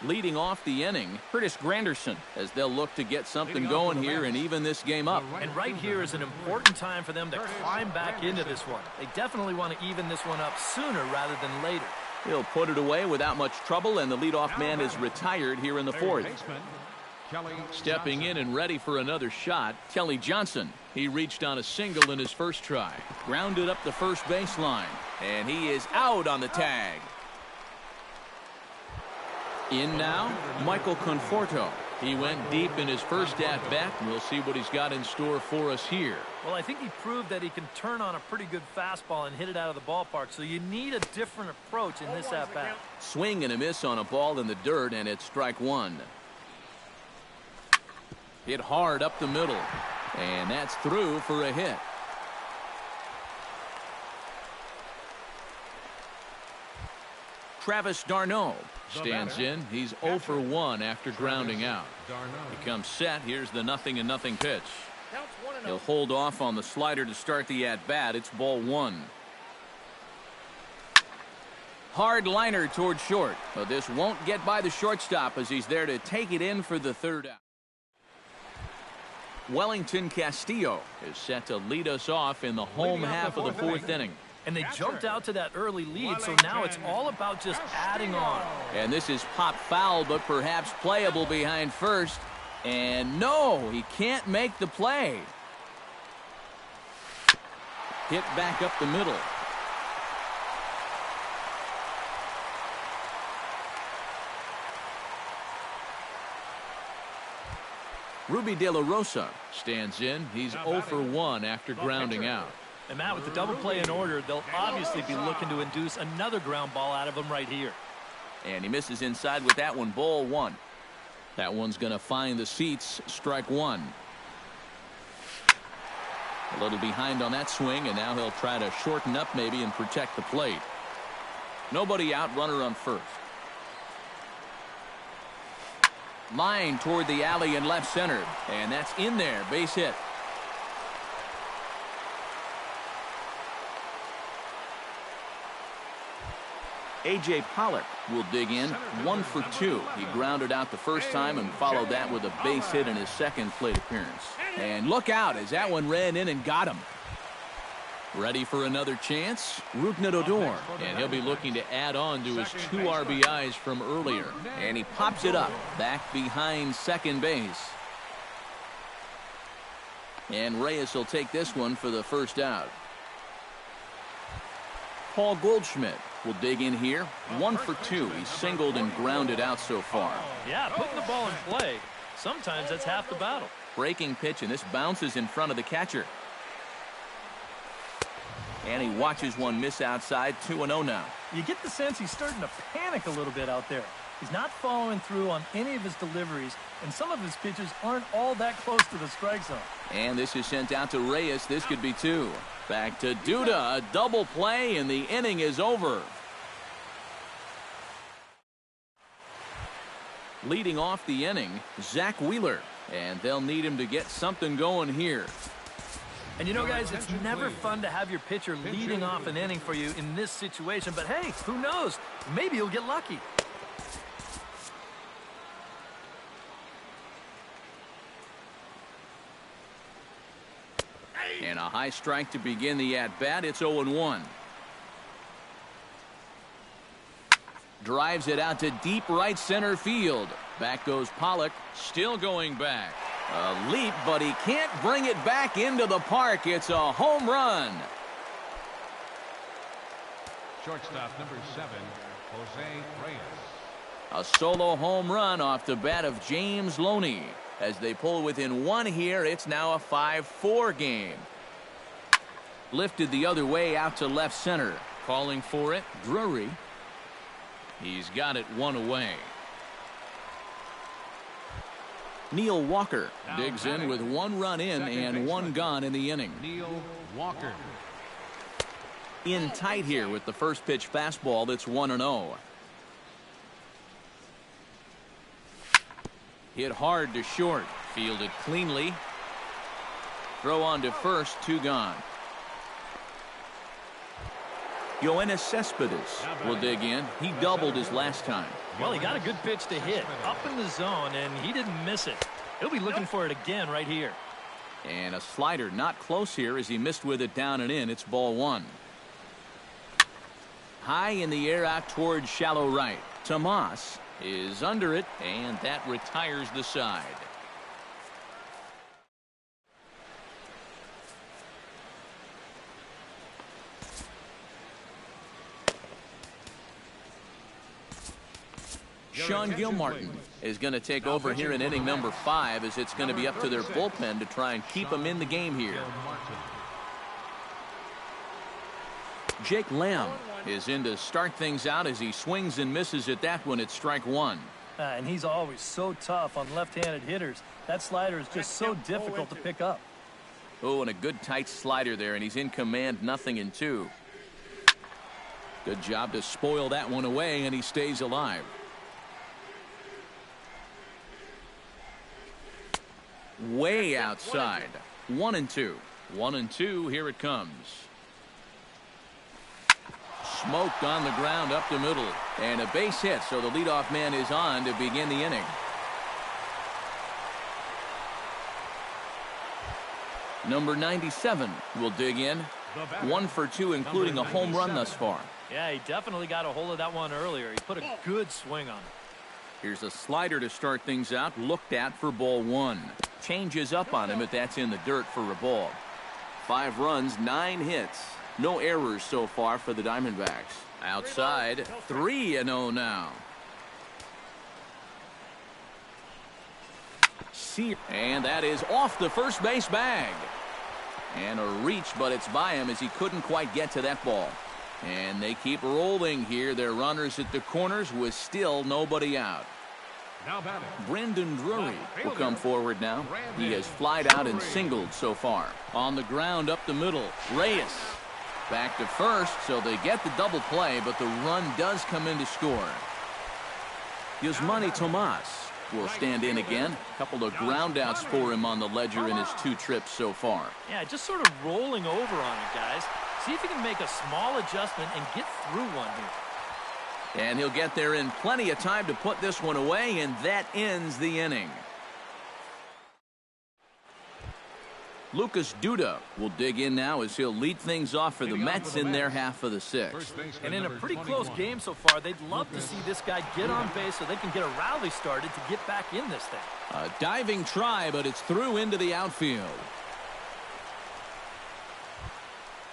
Leading off the inning, Curtis Granderson, as they'll look to get something going here and even this game up. And right here is an important time for them to climb back into this one. They definitely want to even this one up sooner rather than later. He'll put it away without much trouble, and the leadoff man is retired here in the fourth. Stepping in and ready for another shot, Kelly Johnson. He reached on a single in his first try. Grounded up the first baseline, and he is out on the tag. In now, Michael Conforto. He went deep in his first at-bat, and we'll see what he's got in store for us here. Well, I think he proved that he can turn on a pretty good fastball and hit it out of the ballpark, so you need a different approach in this at-bat. Swing and a miss on a ball in the dirt, and it's strike 1. Hit hard up the middle, and that's through for a hit. Travis d'Arnaud stands in. He's 0 for 1 after grounding out. He comes set. Here's the 0-0 pitch. He'll hold off on the slider to start the at-bat. It's ball 1. Hard liner toward short, but this won't get by the shortstop as he's there to take it in for the third out. Wellington Castillo is set to lead us off in the home half of the fourth inning. And they jumped out to that early lead, so now it's all about just adding on. And this is popped foul, but perhaps playable behind first. And no, he can't make the play. Hit back up the middle. Ruby De La Rosa stands in. He's 0 for 1 after grounding out. And Matt, with the double play in order, they'll obviously be looking to induce another ground ball out of him right here. And he misses inside with that one. Ball 1. That one's going to find the seats. Strike 1. A little behind on that swing, and now he'll try to shorten up maybe and protect the plate. Nobody out, runner on first. Line toward the alley in left center, and that's in there. Base hit. A.J. Pollock will dig in. 1 for 2. He grounded out the first time and followed that with a base hit in his second plate appearance. And look out as that one ran in and got him. Ready for another chance? Rougned Odor. And he'll be looking to add on to his 2 RBIs from earlier. And he pops it up back behind second base. And Reyes will take this one for the first out. Paul Goldschmidt will dig in here. 1 for 2. He's singled and grounded out so far. Yeah, putting the ball in play. Sometimes that's half the battle. Breaking pitch, and this bounces in front of the catcher. And he watches one miss outside. 2-0 now. You get the sense he's starting to panic a little bit out there. He's not following through on any of his deliveries, and some of his pitches aren't all that close to the strike zone. And this is sent out to Reyes. This could be 2. Back to Duda. A double play, and the inning is over. Leading off the inning, Zach Wheeler. And they'll need him to get something going here. And you know, guys, it's never fun to have your pitcher leading off an inning for you in this situation. But, hey, who knows? Maybe you'll get lucky. And a high strike to begin the at-bat. It's 0-1. Drives it out to deep right center field. Back goes Pollock. Still going back. A leap, but he can't bring it back into the park. It's a home run. Shortstop number 7, Jose Reyes. A solo home run off the bat of James Loney. As they pull within 1 here, it's now a 5-4 game. Lifted the other way out to left center. Calling for it, Drury. He's got it 1 away. Neil Walker digs in with 1 run in and 1 gone in the inning. Neil Walker. In tight here with the first pitch fastball that's 1-0. Hit hard to short. Fielded cleanly. Throw on to first. 2 gone. Yoenis Cespedes will dig in. He doubled his last time. Well, he got a good pitch to hit up in the zone, and he didn't miss it. He'll be looking for it again right here. And a slider not close here as he missed with it down and in. It's ball 1. High in the air out towards shallow right. Tomas is under it, and that retires the side. Sean Gilmartin is going to take over here in inning number 5 as it's going to be up to their bullpen to try and keep them in the game here. Jake Lamb is in to start things out as he swings and misses at that one at strike 1. And he's always so tough on left-handed hitters. That slider is just so difficult to pick up. Oh, and a good tight slider there, and he's in command. 0-2. Good job to spoil that one away, and he stays alive. way outside. 1-2. 1-2. Here it comes. Smoked on the ground up the middle. And a base hit, so the leadoff man is on to begin the inning. Number 97 will dig in. 1 for 2, including a home run thus far. Yeah, he definitely got a hold of that one earlier. He put a good swing on it. Here's a slider to start things out. Looked at for ball 1. Changes up on him, but that's in the dirt for a ball. 5 runs, 9 hits. No errors so far for the Diamondbacks. Outside, 3-0 now. And that is off the first base bag. And a reach, but it's by him as he couldn't quite get to that ball. And they keep rolling here. Their runners at the corners with still nobody out. Brendan Drury will come forward now. He has flied out and singled so far. On the ground up the middle, Reyes back to first, so they get the double play, but the run does come in to score. Yasmani Tomas will stand in again. A couple of groundouts for him on the ledger in his 2 trips so far. Yeah, just sort of rolling over on it, guys. See if he can make a small adjustment and get through one here. And he'll get there in plenty of time to put this one away, and that ends the inning. Lucas Duda will dig in now as he'll lead things off for the Mets in their half of the 6th. And in a pretty close game so far, they'd love to see this guy get on base so they can get a rally started to get back in this thing. A diving try, but it's through into the outfield.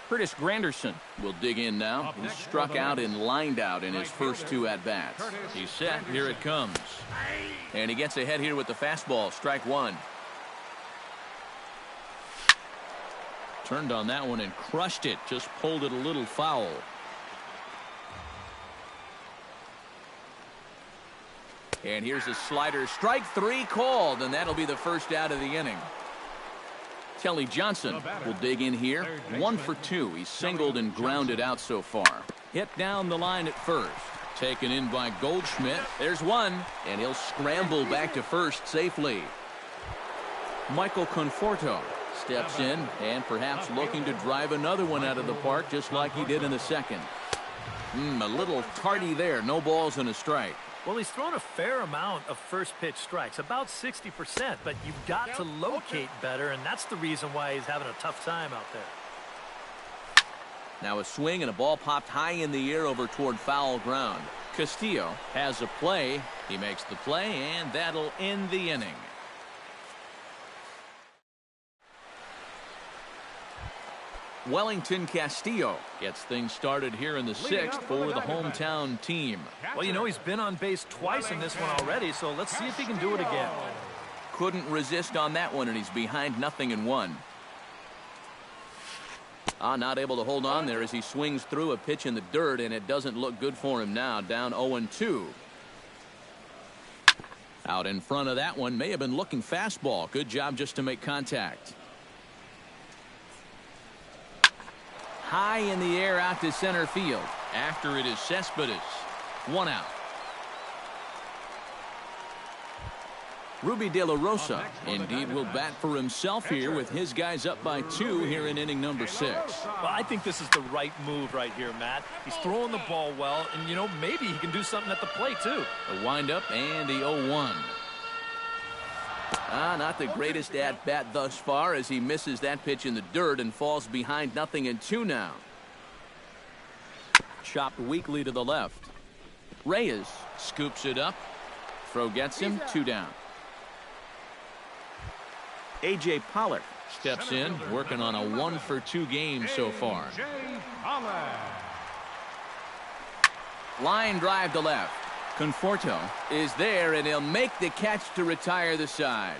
Curtis Granderson will dig in now. He struck out and lined out in his first 2 at-bats. He's set. Here it comes. And he gets ahead here with the fastball. Strike 1. Turned on that one and crushed it. Just pulled it a little foul. And here's a slider. Strike 3 called, and that'll be the first out of the inning. Kelly Johnson will dig in here. 1 for 2. He's singled and grounded out so far. Hit down the line at first. Taken in by Goldschmidt. There's one, and he'll scramble back to first safely. Michael Conforto steps in and perhaps looking to drive another one out of the park just like he did in the second. A little tardy there. No balls and a strike. Well, he's thrown a fair amount of first pitch strikes, about 60%, but you've got to locate better, and that's the reason why he's having a tough time out there. Now a swing and a ball popped high in the air over toward foul ground. Castillo has a play. He makes the play, and that'll end the inning. Wellington Castillo gets things started here in the 6th for the hometown team. Well, you know, he's been on base twice in this one already, so let's see if he can do it again. Couldn't resist on that one, and he's behind 0-1. Not able to hold on there as he swings through a pitch in the dirt, and it doesn't look good for him now. Down 0-2. Out in front of that one, may have been looking fastball. Good job just to make contact. High in the air out to center field. After it is Cespedes. 1 out. Ruby De La Rosa indeed will bat for himself here with his guys up by 2 here in inning number 6. Well, I think this is the right move right here, Matt. He's throwing the ball well, and, you know, maybe he can do something at the plate, too. A windup and the 0-1. Not the greatest at-bat thus far as he misses that pitch in the dirt and falls behind 0-2 now. Chopped weakly to the left. Reyes scoops it up. Throw gets him. 2 down. A.J. Pollock steps in, working on a 1 for 2 game so far. Line drive to left. Conforto is there, and he'll make the catch to retire the side.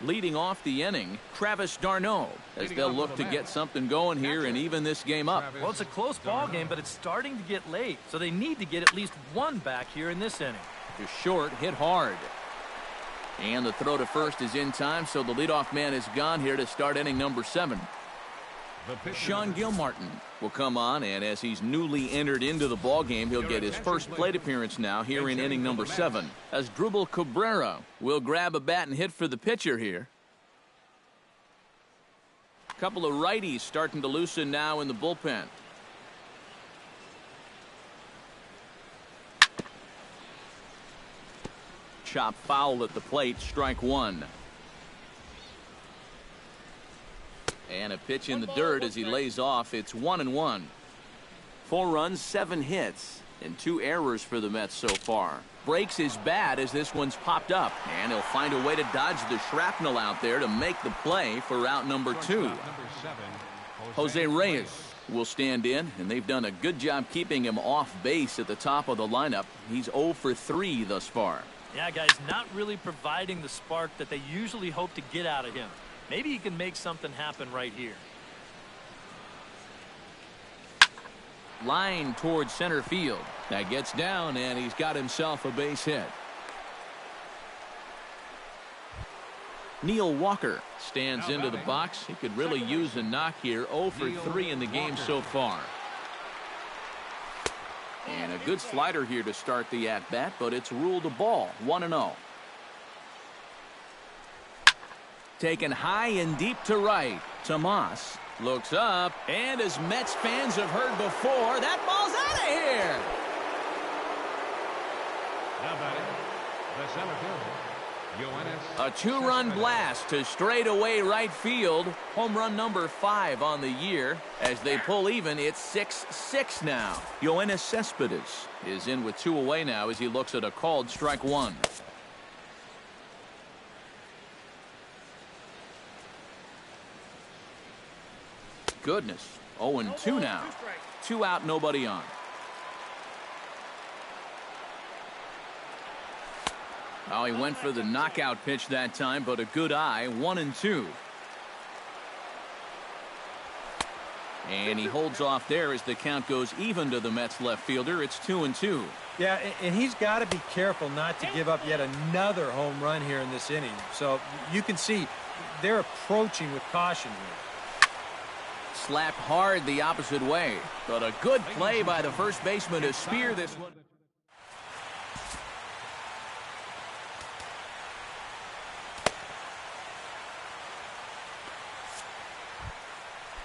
Leading off the inning, Travis d'Arnaud, as they'll look to get something going here and even this game up. Well, it's a close ball game, but it's starting to get late, so they need to get at least 1 back here in this inning. Just short, hit hard. And the throw to first is in time, so the leadoff man is gone here to start inning number 7. The pitcher. Sean Gilmartin will come on, and as he's newly entered into the ballgame, he'll get his first plate appearance now here in inning number 7. As Dribble Cabrera will grab a bat and hit for the pitcher here. A couple of righties starting to loosen now in the bullpen. Chop foul at the plate, strike 1. And a pitch in the dirt as he lays off. It's 1-1. 4 runs, 7 hits, and 2 errors for the Mets so far. Breaks his bat as this one's popped up, and he'll find a way to dodge the shrapnel out there to make the play for out number 2. Jose Reyes will stand in, and they've done a good job keeping him off base at the top of the lineup. He's 0 for 3 thus far. Yeah, guys, not really providing the spark that they usually hope to get out of him. Maybe he can make something happen right here. Line towards center field. That gets down, and he's got himself a base hit. Neil Walker stands into the box. He could really use a knock here. 0 for 3 in the game so far. And a good slider here to start the at-bat, but it's ruled a ball. 1-0. Taken high and deep to right. Tomas looks up, and as Mets fans have heard before, that ball's out of here. Now batting, the center fielder, a 2-run blast to straightaway right field. Home run number 5 on the year. As they pull even, it's 6-6 now. Yoenis Cespedes is in with 2 away now as he looks at a called strike 1. Goodness. 0-2 now. 2 out, nobody on. Oh, he went for the knockout pitch that time, but a good eye. 1-2. And he holds off there as the count goes even to the Mets left fielder. It's 2-2. Yeah, and he's got to be careful not to give up yet another home run here in this inning. So you can see they're approaching with caution here. Slapped hard the opposite way, but a good play by the first baseman to spear this one.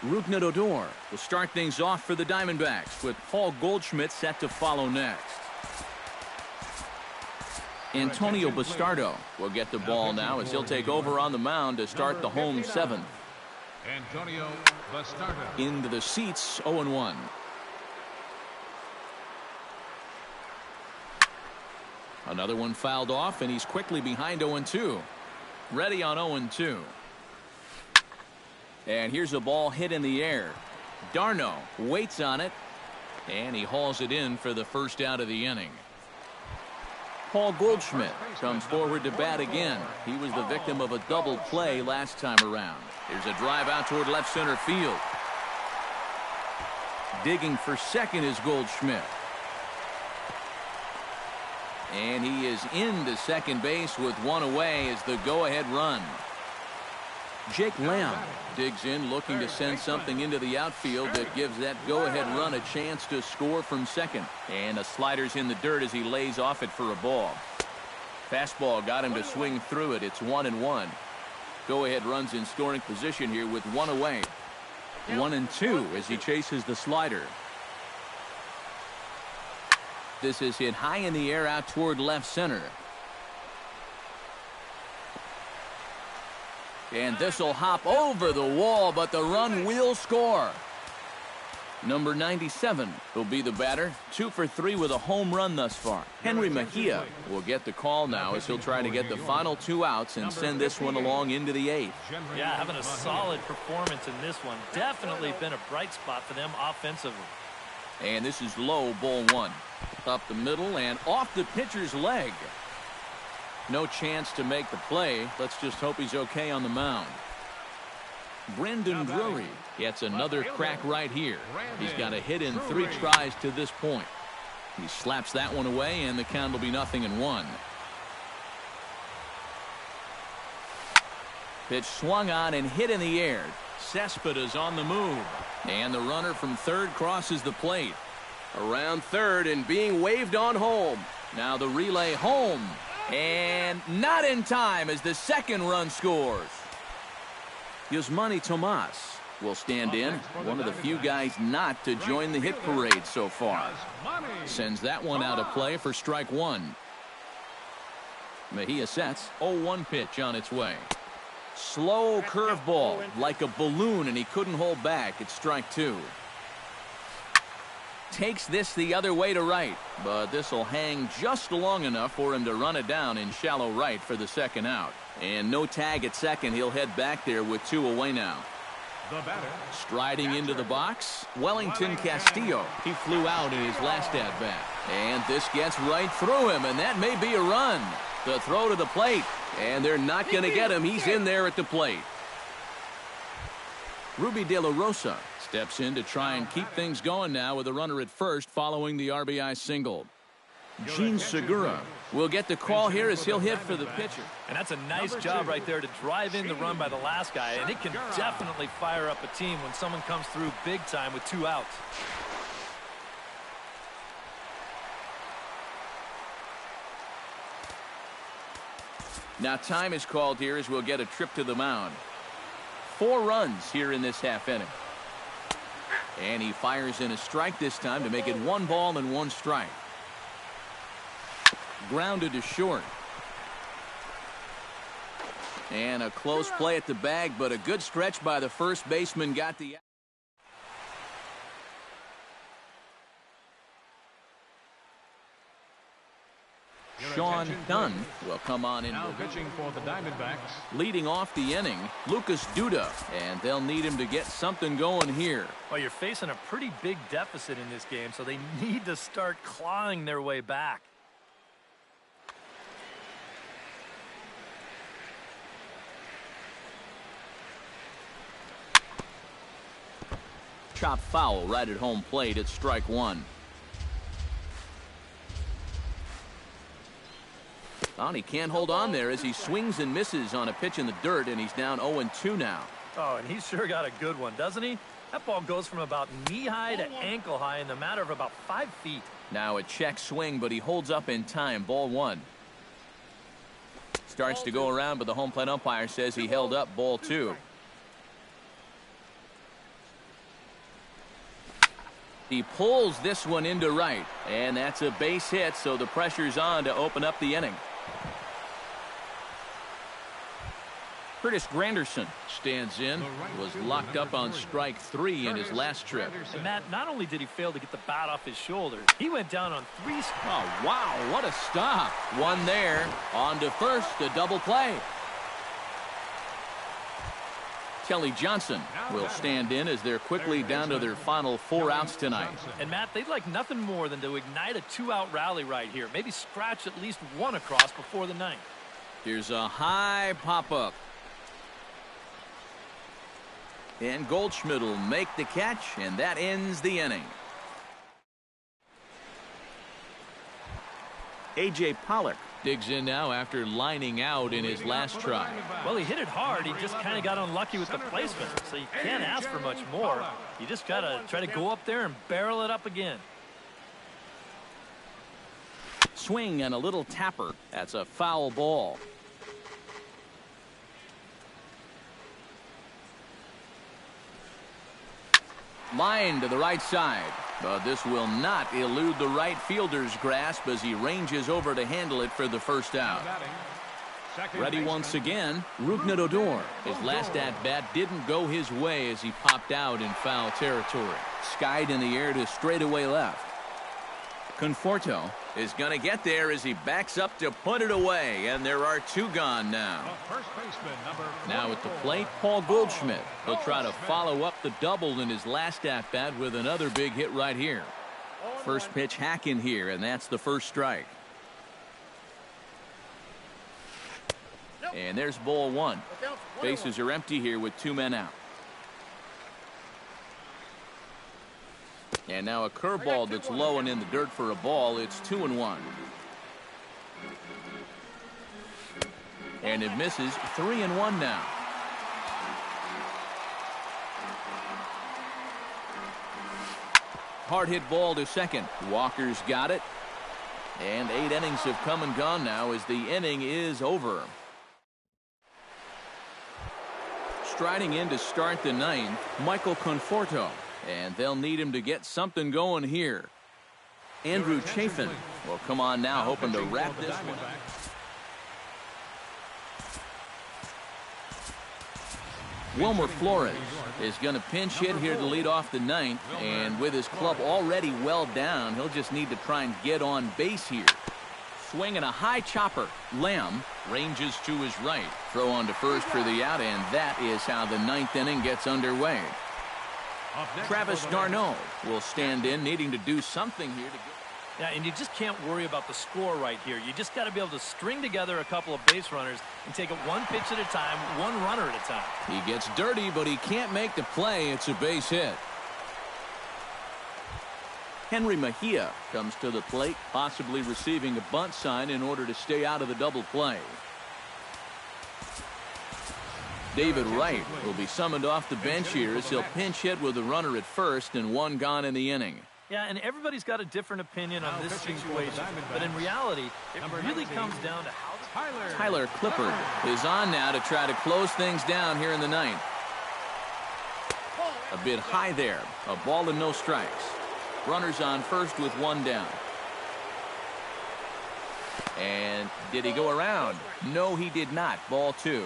Rougned Odor will start things off for the Diamondbacks, with Paul Goldschmidt set to follow next. Antonio Bastardo will get the ball now as he'll take over on the mound to start the home 7th. Antonio Bastardo. Into the seats, 0-1. Another one fouled off, and he's quickly behind 0-2. Ready on 0-2. And here's a ball hit in the air. Darno waits on it, and he hauls it in for the first out of the inning. Paul Goldschmidt comes forward to bat again. He was the victim of a double play last time around. Here's a drive out toward left center field. Digging for second is Goldschmidt. And he is into second base with 1 away as the go-ahead run. Jake Lamb digs in, looking to send something into the outfield that gives that go-ahead run a chance to score from second. And a slider's in the dirt as he lays off it for a ball. Fastball got him to swing through it. It's 1-1. Go-ahead runs in scoring position here with 1 away. 1-2 as he chases the slider. This is hit high in the air out toward left center. And this will hop over the wall, but the run will score. Number 97 will be the batter. 2 for 3 with a home run thus far. Henry Mejia will get the call now as he'll try to get the final 2 outs and send this one along into the 8th. Yeah, having a solid performance in this one. Definitely been a bright spot for them offensively. And this is low, ball 1. Up the middle and off the pitcher's leg. No chance to make the play. Let's just hope he's okay on the mound. Brendan Drury gets another crack right here. He's got a hit in 3 tries to this point. He slaps that one away, and the count will be 0-1. Pitch swung on and hit in the air. Cespedes on the move. And the runner from third crosses the plate. Around third and being waved on home. Now the relay home. And not in time as the second run scores. Yusmani Tomas will stand in. One of the few guys not to join the hit parade so far. Sends that one out of play for strike one. Mejia sets. 0-1 pitch on its way. Slow curveball like a balloon, and he couldn't hold back. It's strike two. Takes this the other way to right, but this will hang just long enough for him to run it down in shallow right for the second out. And no tag at second. He'll head back there with two away now. Striding into the box, Wellington Castillo. He flew out in his last at-bat. And this gets right through him, and that may be a run. The throw to the plate, and they're not going to get him. He's in there at the plate. Ruby De La Rosa steps in to try and keep things going now with a runner at first following the RBI single. Gene Segura will get the call here as he'll hit for the pitcher. And that's a nice job right there to drive in the run by the last guy. And it can definitely fire up a team when someone comes through big time with two outs. Now time is called here as we'll get a trip to the mound. 4 runs here in this half inning. And he fires in a strike this time to make it 1 ball and 1 strike. Grounded to short. And a close play at the bag, but a good stretch by the first baseman got the... Sean Dunn will come on in. Now pitching for the Diamondbacks. Leading off the inning, Lucas Duda, and they'll need him to get something going here. Well, you're facing a pretty big deficit in this game, so they need to start clawing their way back. Chop foul right at home plate. It's strike one. Oh, he can't hold on there as he swings and misses on a pitch in the dirt, and he's down 0-2 now. Oh, and he's sure got a good one, doesn't he? That ball goes from about knee-high to ankle-high in the matter of about 5 feet. Now a check swing, but he holds up in time. Ball one. Starts to go around, but the home plate umpire says he held up. Ball two. He pulls this one into right, and that's a base hit, so the pressure's on to open up the inning. Curtis Granderson stands in, was locked up on strike 3 in his last trip. And Matt, not only did he fail to get the bat off his shoulder, he went down on 3. Oh, wow, what a stop. One there, on to first, a double play. Kelly Johnson will stand in as they're quickly down to their final 4 outs tonight. And Matt, they'd like nothing more than to ignite a 2-out rally right here. Maybe scratch at least 1 across before the 9th. Here's a high pop-up. And Goldschmidt will make the catch, and that ends the inning. A.J. Pollock digs in now after lining out in his last try. Well, he hit it hard. He just kind of got unlucky with the placement. So you can't ask for much more. You just got to try to go up there and barrel it up again. Swing and a little tapper. That's a foul ball. Line to the right side. But this will not elude the right fielder's grasp as he ranges over to handle it for the first out. Ready once again, Rougned Odor. His last at-bat didn't go his way as he popped out in foul territory. Skied in the air to straightaway left. Conforto is going to get there as he backs up to put it away, and there are 2 gone now. Now at the plate, Paul Goldschmidt. He'll try to follow up the double in his last at-bat with another big hit right here. First pitch hack in here, and that's the first strike. And there's ball 1. Bases are empty here with 2 men out. And now a curveball that's low and in the dirt for a ball. It's 2-1. And it misses. 3-1 now. Hard hit ball to second. Walker's got it. And 8 innings have come and gone now as the inning is over. Striding in to start the 9th, Michael Conforto. And they'll need him to get something going here. Andrew Chafin will come on now, hoping to wrap this one up. Wilmer Flores is going to pinch hit here to lead off the 9th, and with his club already well down, he'll just need to try and get on base here. Swinging a high chopper. Lamb ranges to his right. Throw on to first for the out, and that is how the 9th inning gets underway. Travis d'Arnaud will stand in, needing to do something here to get. Yeah, and you just can't worry about the score right here. You just got to be able to string together a couple of base runners and take it one pitch at a time, one runner at a time. He gets dirty, but he can't make the play. It's a base hit. Henry Mejia comes to the plate, possibly receiving a bunt sign in order to stay out of the double play. David Wright will be summoned off the bench here as he'll pinch hit with a runner at first and 1 gone in the inning. Yeah, and everybody's got a different opinion on this situation, but in reality, it really comes down to how Tyler Clippard is on now to try to close things down here in the 9th. A bit high there. A ball and no strikes. Runners on first with 1 down. And did he go around? No, he did not. Ball 2.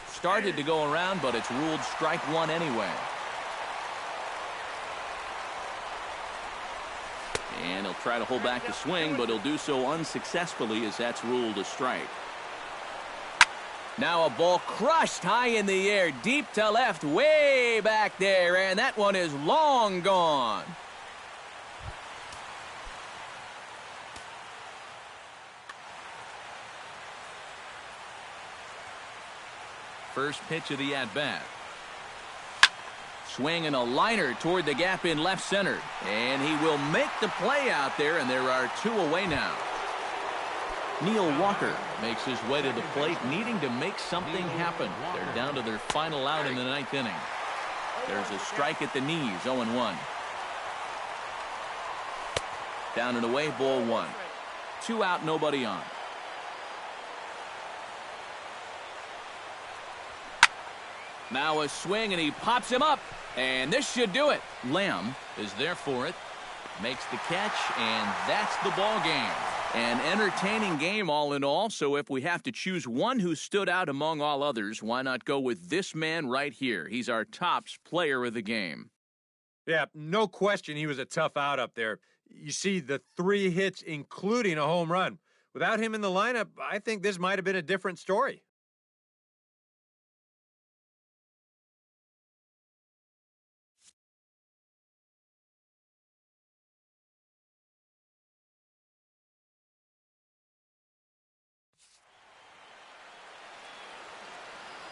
Started to go around, but it's ruled strike 1 anyway. And he'll try to hold back the swing, but he'll do so unsuccessfully as that's ruled a strike. Now a ball crushed high in the air, deep to left, way back there, and that one is long gone. First pitch of the at-bat. Swinging a liner toward the gap in left center. And he will make the play out there, and there are 2 away now. Neil Walker makes his way to the plate, needing to make something happen. They're down to their final out in the 9th inning. There's a strike at the knees, 0-1. Down and away, ball 1. 2 out, nobody on. Now a swing, and he pops him up. And this should do it. Lamb is there for it. Makes the catch, and that's the ball game. An entertaining game all in all, so if we have to choose one who stood out among all others, why not go with this man right here? He's our tops player of the game. Yeah, no question he was a tough out up there. You see the 3 hits, including a home run. Without him in the lineup, I think this might have been a different story.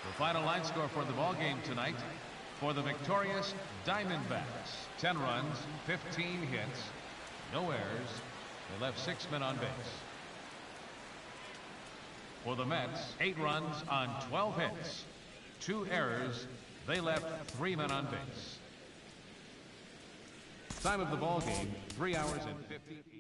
The final line score for the ball game tonight: for the victorious Diamondbacks, 10 runs, 15 hits, no errors. They left 6 men on base. For the Mets, 8 runs on 12 hits, 2 errors. They left 3 men on base. Time of the ball game, 3 hours and 50.